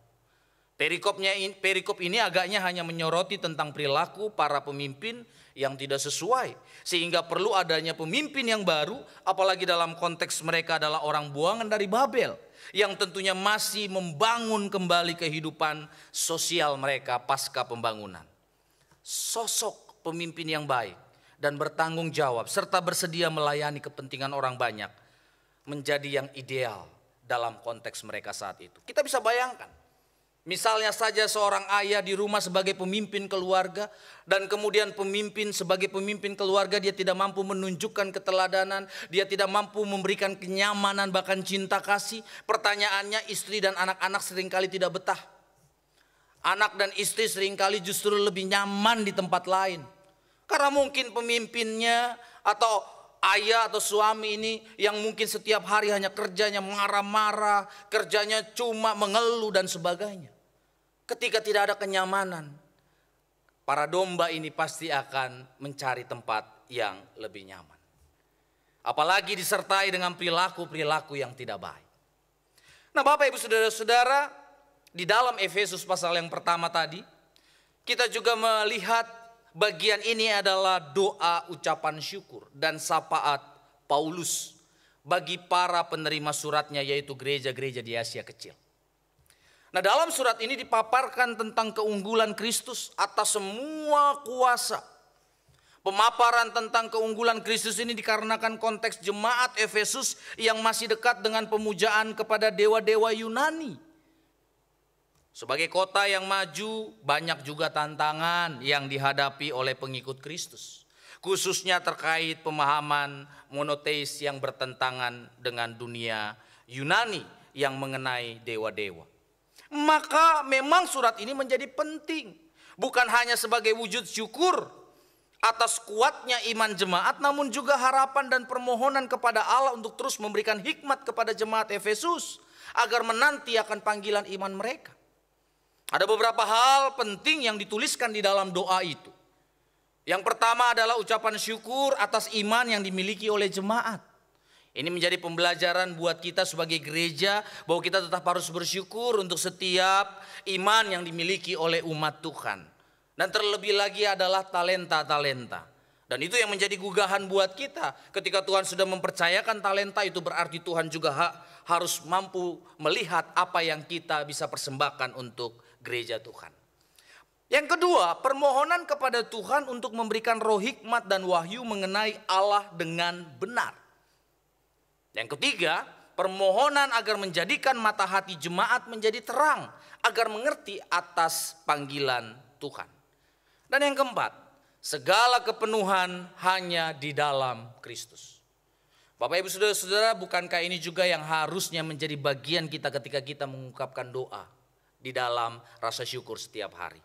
Perikop ini agaknya hanya menyoroti tentang perilaku para pemimpin yang tidak sesuai, sehingga perlu adanya pemimpin yang baru, apalagi dalam konteks mereka adalah orang buangan dari Babel yang tentunya masih membangun kembali kehidupan sosial mereka pasca pembangunan. Sosok pemimpin yang baik dan bertanggung jawab serta bersedia melayani kepentingan orang banyak menjadi yang ideal dalam konteks mereka saat itu. Kita bisa bayangkan, misalnya saja seorang ayah di rumah sebagai pemimpin keluarga, dan kemudian pemimpin sebagai pemimpin keluarga dia tidak mampu menunjukkan keteladanan, dia tidak mampu memberikan kenyamanan bahkan cinta kasih. Pertanyaannya, istri dan anak-anak seringkali tidak betah. Anak dan istri seringkali justru lebih nyaman di tempat lain. Karena mungkin pemimpinnya atau ayah atau suami ini yang mungkin setiap hari hanya kerjanya marah-marah, kerjanya cuma mengeluh dan sebagainya. Ketika tidak ada kenyamanan, para domba ini pasti akan mencari tempat yang lebih nyaman. Apalagi disertai dengan perilaku-perilaku yang tidak baik. Nah, Bapak Ibu Saudara-saudara, di dalam Efesus pasal yang pertama tadi, kita juga melihat bagian ini adalah doa ucapan syukur dan syafaat Paulus bagi para penerima suratnya, yaitu gereja-gereja di Asia Kecil. Nah, dalam surat ini dipaparkan tentang keunggulan Kristus atas semua kuasa. Pemaparan tentang keunggulan Kristus ini dikarenakan konteks jemaat Efesus yang masih dekat dengan pemujaan kepada dewa-dewa Yunani. Sebagai kota yang maju, banyak juga tantangan yang dihadapi oleh pengikut Kristus, khususnya terkait pemahaman monoteis yang bertentangan dengan dunia Yunani yang mengenai dewa-dewa. Maka memang surat ini menjadi penting, bukan hanya sebagai wujud syukur atas kuatnya iman jemaat, namun juga harapan dan permohonan kepada Allah untuk terus memberikan hikmat kepada jemaat Efesus agar menanti akan panggilan iman mereka. Ada beberapa hal penting yang dituliskan di dalam doa itu. Yang pertama adalah ucapan syukur atas iman yang dimiliki oleh jemaat. Ini menjadi pembelajaran buat kita sebagai gereja bahwa kita tetap harus bersyukur untuk setiap iman yang dimiliki oleh umat Tuhan. Dan terlebih lagi adalah talenta-talenta. Dan itu yang menjadi gugahan buat kita. Ketika Tuhan sudah mempercayakan talenta, itu berarti Tuhan juga harus mampu melihat apa yang kita bisa persembahkan untuk gereja Tuhan. Yang kedua, permohonan kepada Tuhan untuk memberikan roh hikmat dan wahyu mengenai Allah dengan benar. Yang ketiga, permohonan agar menjadikan mata hati jemaat menjadi terang, agar mengerti atas panggilan Tuhan. Dan yang keempat, segala kepenuhan hanya di dalam Kristus. Bapak Ibu Saudara-saudara, bukankah ini juga yang harusnya menjadi bagian kita ketika kita mengungkapkan doa di dalam rasa syukur setiap hari.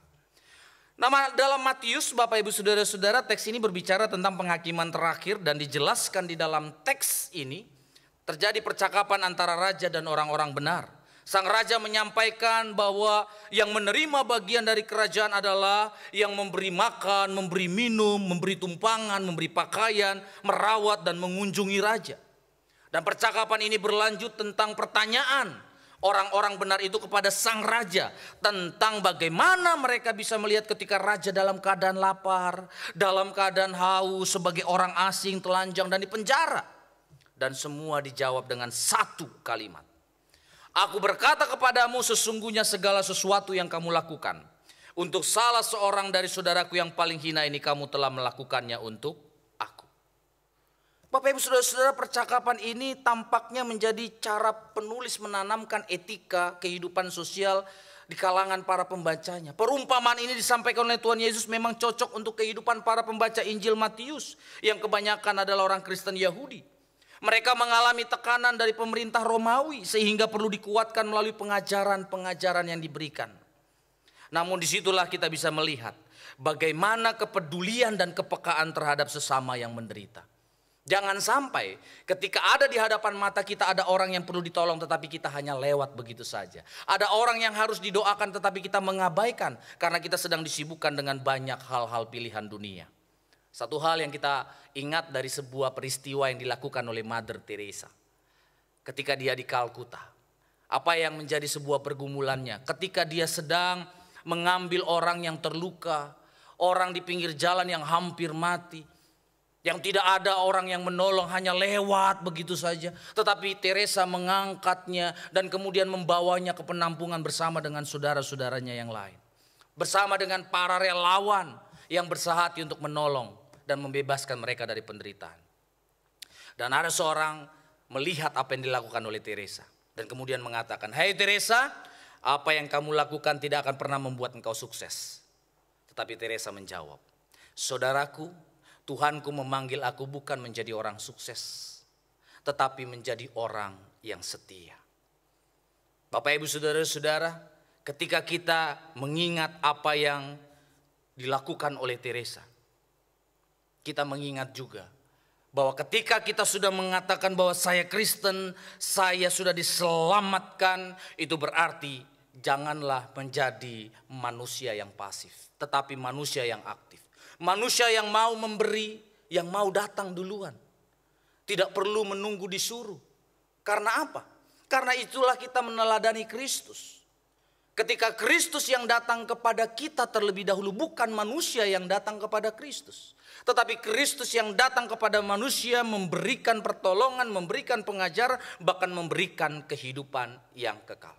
Nah, dalam Matius, Bapak Ibu Saudara-saudara, teks ini berbicara tentang penghakiman terakhir dan dijelaskan di dalam teks ini terjadi percakapan antara raja dan orang-orang benar. Sang raja menyampaikan bahwa yang menerima bagian dari kerajaan adalah yang memberi makan, memberi minum, memberi tumpangan, memberi pakaian, merawat dan mengunjungi raja. Dan percakapan ini berlanjut tentang pertanyaan orang-orang benar itu kepada sang raja tentang bagaimana mereka bisa melihat ketika raja dalam keadaan lapar, dalam keadaan haus, sebagai orang asing, telanjang dan dipenjara. Dan semua dijawab dengan satu kalimat. Aku berkata kepadamu, sesungguhnya segala sesuatu yang kamu lakukan untuk salah seorang dari saudaraku yang paling hina ini, kamu telah melakukannya untuk aku. Bapak Ibu Saudara-saudara, percakapan ini tampaknya menjadi cara penulis menanamkan etika kehidupan sosial di kalangan para pembacanya. Perumpamaan ini disampaikan oleh Tuhan Yesus memang cocok untuk kehidupan para pembaca Injil Matius yang kebanyakan adalah orang Kristen Yahudi. Mereka mengalami tekanan dari pemerintah Romawi sehingga perlu dikuatkan melalui pengajaran-pengajaran yang diberikan. Namun disitulah kita bisa melihat bagaimana kepedulian dan kepekaan terhadap sesama yang menderita. Jangan sampai ketika ada di hadapan mata kita ada orang yang perlu ditolong tetapi kita hanya lewat begitu saja. Ada orang yang harus didoakan tetapi kita mengabaikan karena kita sedang disibukkan dengan banyak hal-hal pilihan dunia. Satu hal yang kita ingat dari sebuah peristiwa yang dilakukan oleh Mother Teresa ketika dia di Kalkuta. Apa yang menjadi sebuah pergumulannya ketika dia sedang mengambil orang yang terluka, orang di pinggir jalan yang hampir mati, yang tidak ada orang yang menolong, hanya lewat begitu saja. Tetapi Teresa mengangkatnya dan kemudian membawanya ke penampungan bersama dengan saudara-saudaranya yang lain. Bersama dengan para relawan yang bersahati untuk menolong dan membebaskan mereka dari penderitaan. Dan ada seorang melihat apa yang dilakukan oleh Teresa dan kemudian mengatakan, "Hai Teresa, apa yang kamu lakukan tidak akan pernah membuat engkau sukses." Tetapi Teresa menjawab, "Saudaraku, Tuhanku memanggil aku bukan menjadi orang sukses, tetapi menjadi orang yang setia." Bapak Ibu Saudara-saudara, ketika kita mengingat apa yang dilakukan oleh Teresa, kita mengingat juga bahwa ketika kita sudah mengatakan bahwa saya Kristen, saya sudah diselamatkan, itu berarti janganlah menjadi manusia yang pasif, tetapi manusia yang aktif. Manusia yang mau memberi, yang mau datang duluan. Tidak perlu menunggu disuruh. Karena apa? Karena itulah kita meneladani Kristus. Ketika Kristus yang datang kepada kita terlebih dahulu, bukan manusia yang datang kepada Kristus. Tetapi Kristus yang datang kepada manusia memberikan pertolongan, memberikan pengajaran, bahkan memberikan kehidupan yang kekal.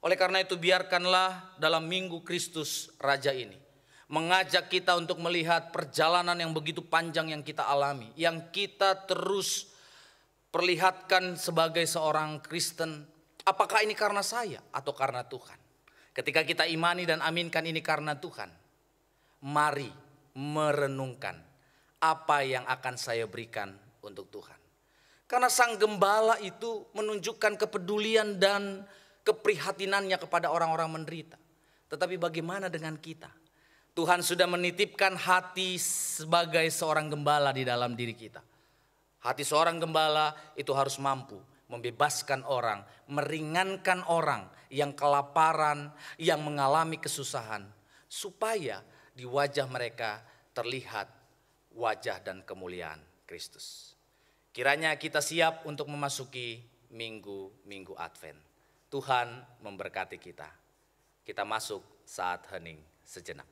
Oleh karena itu biarkanlah dalam Minggu Kristus Raja ini mengajak kita untuk melihat perjalanan yang begitu panjang yang kita alami, yang kita terus perlihatkan sebagai seorang Kristen. Apakah ini karena saya atau karena Tuhan? Ketika kita imani dan aminkan ini karena Tuhan, mari merenungkan apa yang akan saya berikan untuk Tuhan. Karena Sang Gembala itu menunjukkan kepedulian dan keprihatinannya kepada orang-orang menderita. Tetapi bagaimana dengan kita? Tuhan sudah menitipkan hati sebagai seorang gembala di dalam diri kita. Hati seorang gembala itu harus mampu membebaskan orang, meringankan orang yang kelaparan, yang mengalami kesusahan, supaya di wajah mereka terlihat wajah dan kemuliaan Kristus. Kiranya kita siap untuk memasuki minggu-minggu Advent. Tuhan memberkati kita. Kita masuk saat hening sejenak.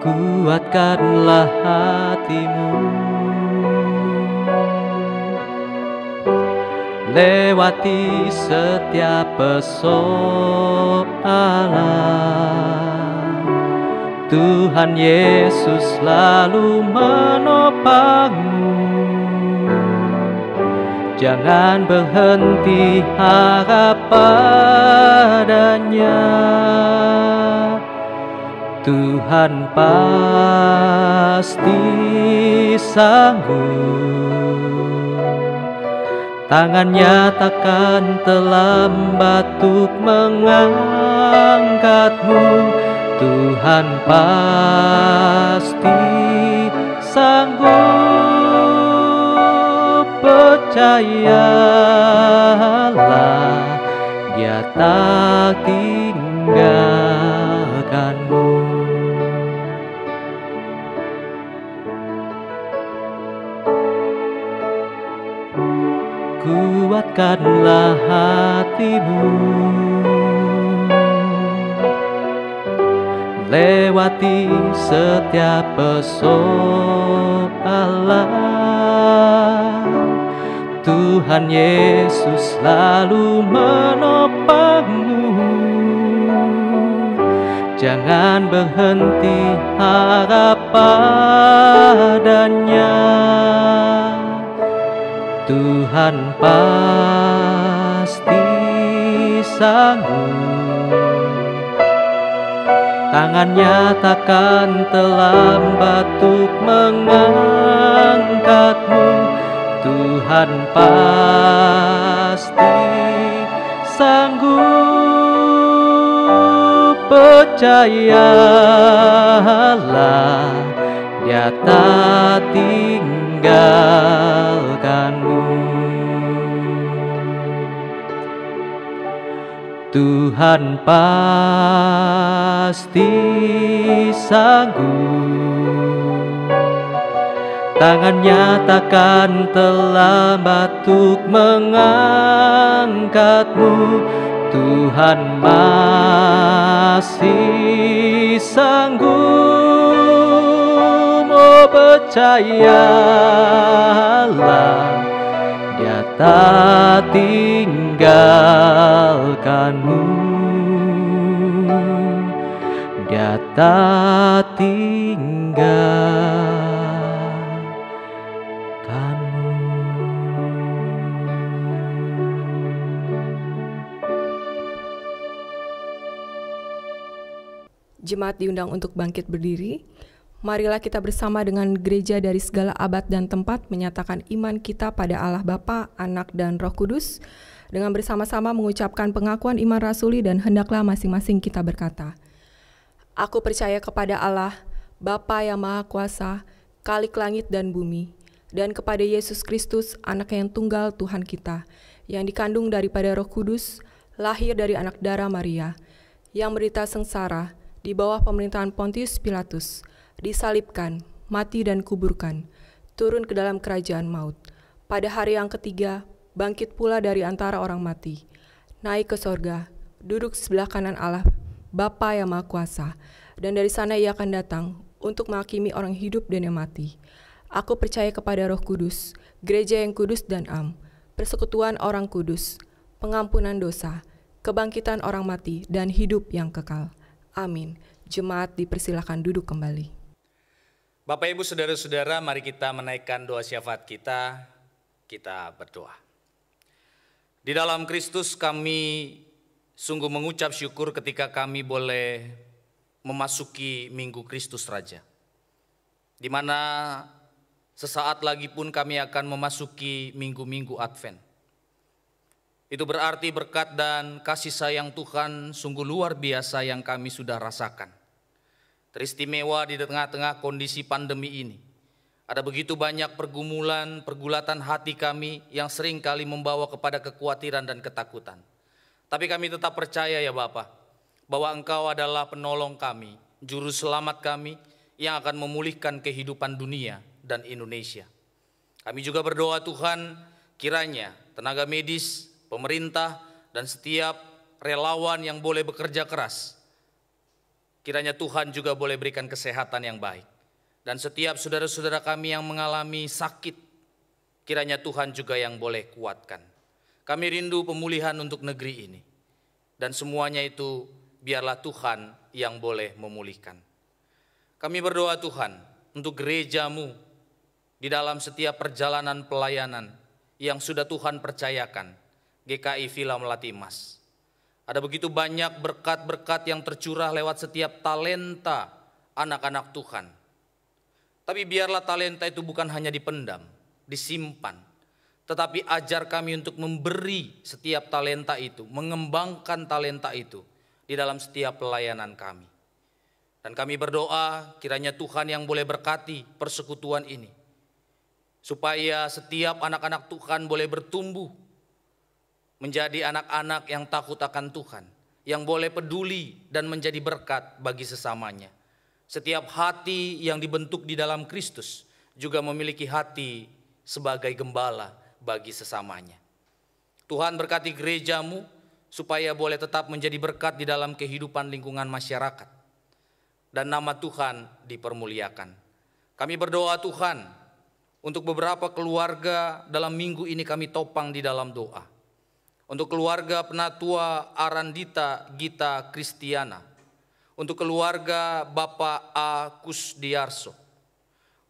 Kuatkanlah hatimu, lewati setiap persoalan. Tuhan Yesus selalu menopangmu. Jangan berhenti harap padanya. Tuhan pasti sanggup, tangannya takkan terlambat untuk mengangkatmu. Tuhan pasti sanggup, percayalah, Dia tak tinggalkanmu. Kuatkanlah hatimu, lewati setiap persoalan. Tuhan Yesus selalu menopangmu. Jangan berhenti harap padanya. Tuhan pasti sanggup, tangannya takkan terlambat untuk mengangkatmu. Tuhan pasti sanggup, percayalah, Dia tak tinggalkanmu. Tuhan pasti sanggup, tangannya takkan terlambat untuk mengangkatmu. Tuhan masih sanggup, oh percayalah, Dia tak tinggalkanmu. Dia tak tinggalkanmu. Jemaat diundang untuk bangkit berdiri. Marilah kita bersama dengan gereja dari segala abad dan tempat menyatakan iman kita pada Allah Bapa, Anak, dan Roh Kudus, dengan bersama-sama mengucapkan pengakuan iman rasuli, dan hendaklah masing-masing kita berkata, Aku percaya kepada Allah, Bapa yang Maha Kuasa, Khalik langit dan bumi, dan kepada Yesus Kristus, Anak yang tunggal Tuhan kita, yang dikandung daripada Roh Kudus, lahir dari anak darah Maria, yang menderita sengsara di bawah pemerintahan Pontius Pilatus, disalibkan, mati dan kuburkan, turun ke dalam kerajaan maut. Pada hari yang ketiga, bangkit pula dari antara orang mati, naik ke sorga, duduk sebelah kanan Allah, Bapa yang Maha Kuasa, dan dari sana ia akan datang untuk menghakimi orang hidup dan yang mati. Aku percaya kepada Roh Kudus, gereja yang kudus dan am, persekutuan orang kudus, pengampunan dosa, kebangkitan orang mati, dan hidup yang kekal. Amin. Jemaat dipersilakan duduk kembali. Bapak, Ibu, Saudara-saudara, mari kita menaikkan doa syafaat kita. Kita berdoa. Di dalam Kristus kami sungguh mengucap syukur ketika kami boleh memasuki Minggu Kristus Raja, di mana sesaat lagi pun kami akan memasuki minggu-minggu Advent. Itu berarti berkat dan kasih sayang Tuhan sungguh luar biasa yang kami sudah rasakan. Teristimewa di tengah-tengah kondisi pandemi ini. Ada begitu banyak pergulatan hati kami yang sering kali membawa kepada kekhawatiran dan ketakutan. Tapi kami tetap percaya ya Bapa, bahwa Engkau adalah penolong kami, juru selamat kami yang akan memulihkan kehidupan dunia dan Indonesia. Kami juga berdoa Tuhan, kiranya tenaga medis, pemerintah, dan setiap relawan yang boleh bekerja keras, kiranya Tuhan juga boleh berikan kesehatan yang baik. Dan setiap saudara-saudara kami yang mengalami sakit, kiranya Tuhan juga yang boleh kuatkan. Kami rindu pemulihan untuk negeri ini. Dan semuanya itu biarlah Tuhan yang boleh memulihkan. Kami berdoa Tuhan untuk gereja-Mu di dalam setiap perjalanan pelayanan yang sudah Tuhan percayakan, GKI Villa Melati Mas. Ada begitu banyak berkat-berkat yang tercurah lewat setiap talenta anak-anak Tuhan. Tapi biarlah talenta itu bukan hanya dipendam, disimpan, tetapi ajar kami untuk memberi setiap talenta itu, mengembangkan talenta itu di dalam setiap pelayanan kami. Dan kami berdoa kiranya Tuhan yang boleh berkati persekutuan ini, supaya setiap anak-anak Tuhan boleh bertumbuh menjadi anak-anak yang takut akan Tuhan, yang boleh peduli dan menjadi berkat bagi sesamanya. Setiap hati yang dibentuk di dalam Kristus juga memiliki hati sebagai gembala bagi sesamanya. Tuhan berkati gereja-Mu supaya boleh tetap menjadi berkat di dalam kehidupan lingkungan masyarakat. Dan nama Tuhan dipermuliakan. Kami berdoa Tuhan untuk beberapa keluarga dalam minggu ini kami topang di dalam doa. Untuk keluarga Penatua Arandita Gita Kristiana. Untuk keluarga Bapak A. Kusdiarso.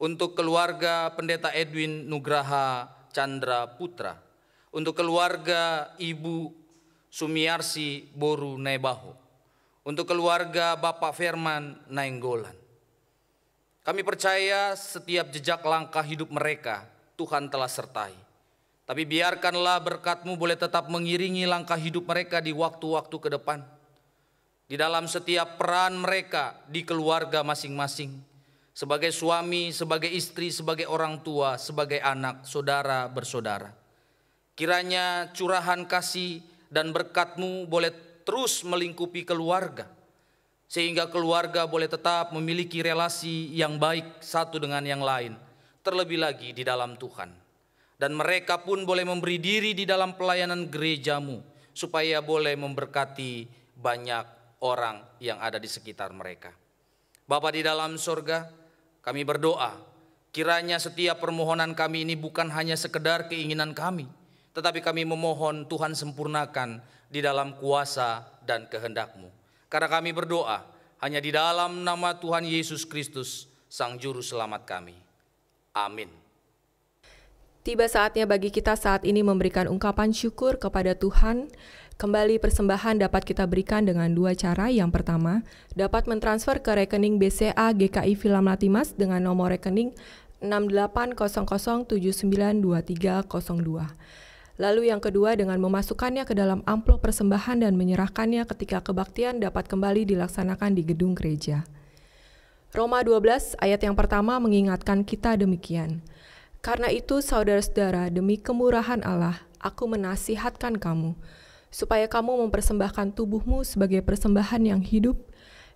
Untuk keluarga Pendeta Edwin Nugraha Chandra Putra. Untuk keluarga Ibu Sumiarsi Boru Nebaho. Untuk keluarga Bapak Firman Nainggolan. Kami percaya setiap jejak langkah hidup mereka Tuhan telah sertai. Tapi biarkanlah berkat-Mu boleh tetap mengiringi langkah hidup mereka di waktu-waktu ke depan. Di dalam setiap peran mereka di keluarga masing-masing. Sebagai suami, sebagai istri, sebagai orang tua, sebagai anak, saudara, bersaudara. Kiranya curahan kasih dan berkat-Mu boleh terus melingkupi keluarga. Sehingga keluarga boleh tetap memiliki relasi yang baik satu dengan yang lain. Terlebih lagi di dalam Tuhan. Dan mereka pun boleh memberi diri di dalam pelayanan gereja-Mu. Supaya boleh memberkati banyak orang yang ada di sekitar mereka. Bapa di dalam sorga, kami berdoa, kiranya setiap permohonan kami ini bukan hanya sekedar keinginan kami, tetapi kami memohon Tuhan sempurnakan di dalam kuasa dan kehendak-Mu. Karena kami berdoa hanya di dalam nama Tuhan Yesus Kristus, Sang Juru Selamat kami. Amin. Tiba saatnya bagi kita saat ini memberikan ungkapan syukur kepada Tuhan. Kembali persembahan dapat kita berikan dengan dua cara. Yang pertama, dapat mentransfer ke rekening BCA GKI Villa Melati Mas dengan nomor rekening 6800792302. Lalu yang kedua dengan memasukkannya ke dalam amplop persembahan dan menyerahkannya ketika kebaktian dapat kembali dilaksanakan di gedung gereja. Roma 12 ayat yang pertama mengingatkan kita demikian. Karena itu saudara-saudara, demi kemurahan Allah, aku menasihatkan kamu, supaya kamu mempersembahkan tubuhmu sebagai persembahan yang hidup,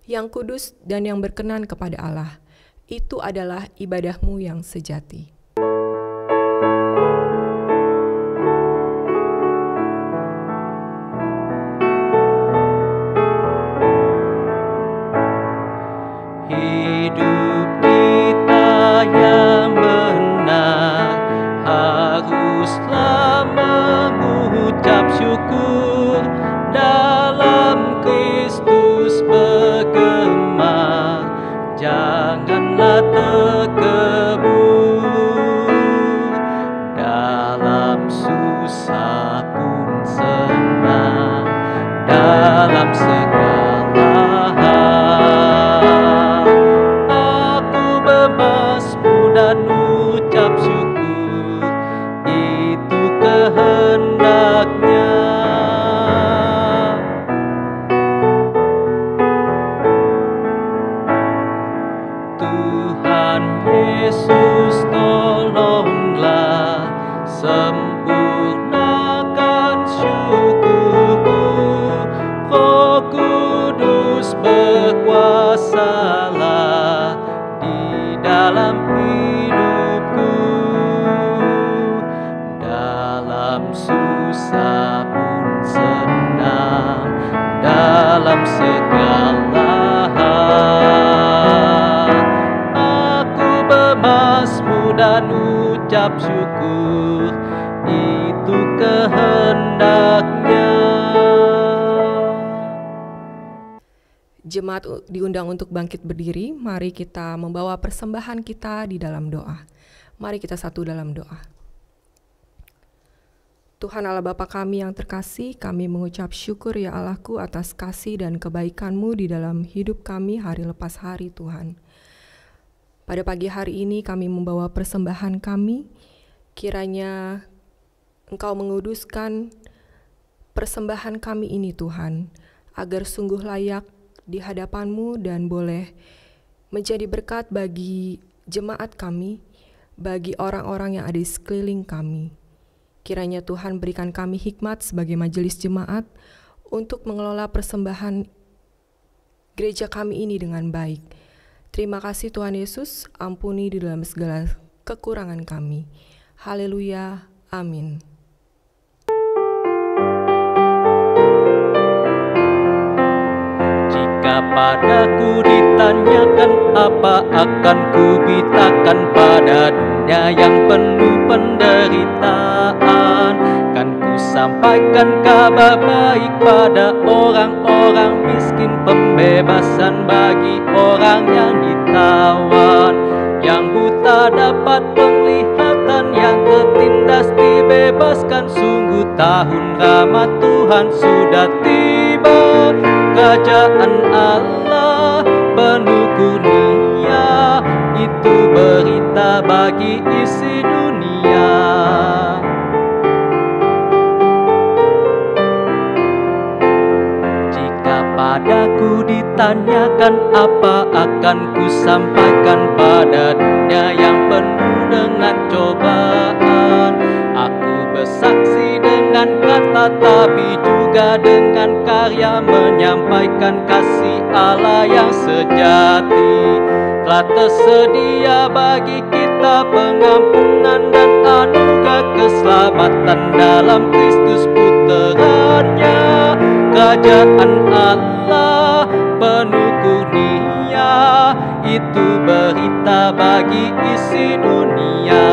yang kudus, dan yang berkenan kepada Allah. Itu adalah ibadahmu yang sejati. Hidup kita yang benar haruslah mengucap syukur, dalam Kristus bergema, janganlah terkebur. Dalam susah pun senang, dalam segala hal aku bermasmur dan ucap syukur, itu kehendaknya. Tuhan Yesus, tolonglah sempurnakan syukurku. Roh Kudus berkuasalah di dalam hidupku. Dalam susah pun senang, dalam segala hal aku bermasmur dan ucap syukur, itu kehendaknya. Jemaat diundang untuk bangkit berdiri. Mari kita membawa persembahan kita di dalam doa. Mari kita satu dalam doa. Tuhan Allah Bapa kami yang terkasih, kami mengucap syukur ya Allahku atas kasih dan kebaikan-Mu di dalam hidup kami hari lepas hari Tuhan. Pada pagi hari ini kami membawa persembahan kami, kiranya Engkau menguduskan persembahan kami ini Tuhan, agar sungguh layak di hadapan-Mu dan boleh menjadi berkat bagi jemaat kami, bagi orang-orang yang ada di sekeliling kami. Kiranya Tuhan berikan kami hikmat sebagai majelis jemaat untuk mengelola persembahan gereja kami ini dengan baik. Terima kasih Tuhan Yesus, ampuni di dalam segala kekurangan kami. Haleluya, amin. Jika padaku ditanyakan apa akan kubitakan pada dunia yang penuh penderitaan, kan ku sampaikan kabar baik pada orang-orang miskin, pembebasan bagi orang yang ditawan, yang buta dapat penglihatan, yang tertindas dibebaskan. Sungguh tahun rahmat Tuhan sudah tiba, kerajaan Allah penuh kurnia, itu berita bagi isi dunia. Jika padaku ditanyakan apa akan ku sampaikan pada dunia yang penuh dengan cobaan, aku bersaksi dengan kata tapi juga dengan karya, menyampaikan kasih Allah yang sejati. Telah tersedia bagi kita pengampunan dan anugerah keselamatan dalam Kristus Puteranya. Kerajaan Allah penuh kurnia, itu berita bagi isi dunia.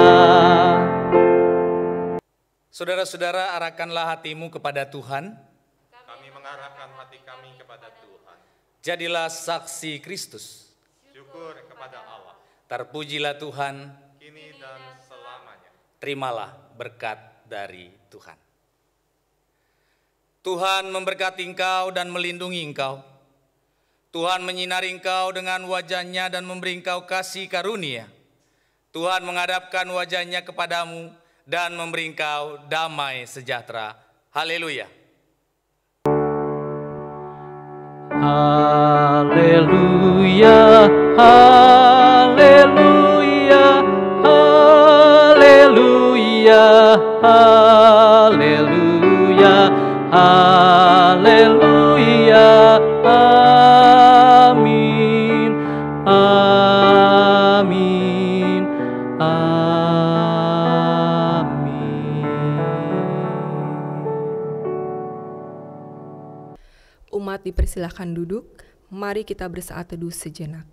Saudara-saudara, arahkanlah hatimu kepada Tuhan. Kami mengarahkan hati kami kepada Tuhan. Jadilah saksi Kristus. Syukur kepada Allah, Terpujilah Tuhan. kini dan selamanya. Terimalah berkat dari Tuhan. Tuhan memberkati engkau dan melindungi engkau. Tuhan menyinari engkau dengan wajah-Nya dan memberi engkau kasih karunia. Tuhan menghadapkan wajah-Nya kepadamu dan memberi engkau damai sejahtera. Haleluya. Haleluya, haleluya, haleluya, haleluya, Haleluya, amin, amin, amin. Umat dipersilahkan duduk, mari kita bersaat teduh sejenak.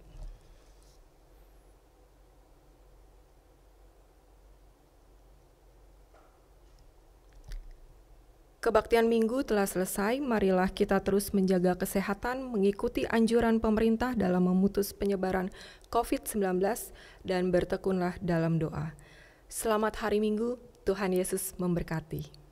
Kebaktian minggu telah selesai, marilah kita terus menjaga kesehatan, mengikuti anjuran pemerintah dalam memutus penyebaran COVID-19, dan bertekunlah dalam doa. Selamat hari Minggu, Tuhan Yesus memberkati.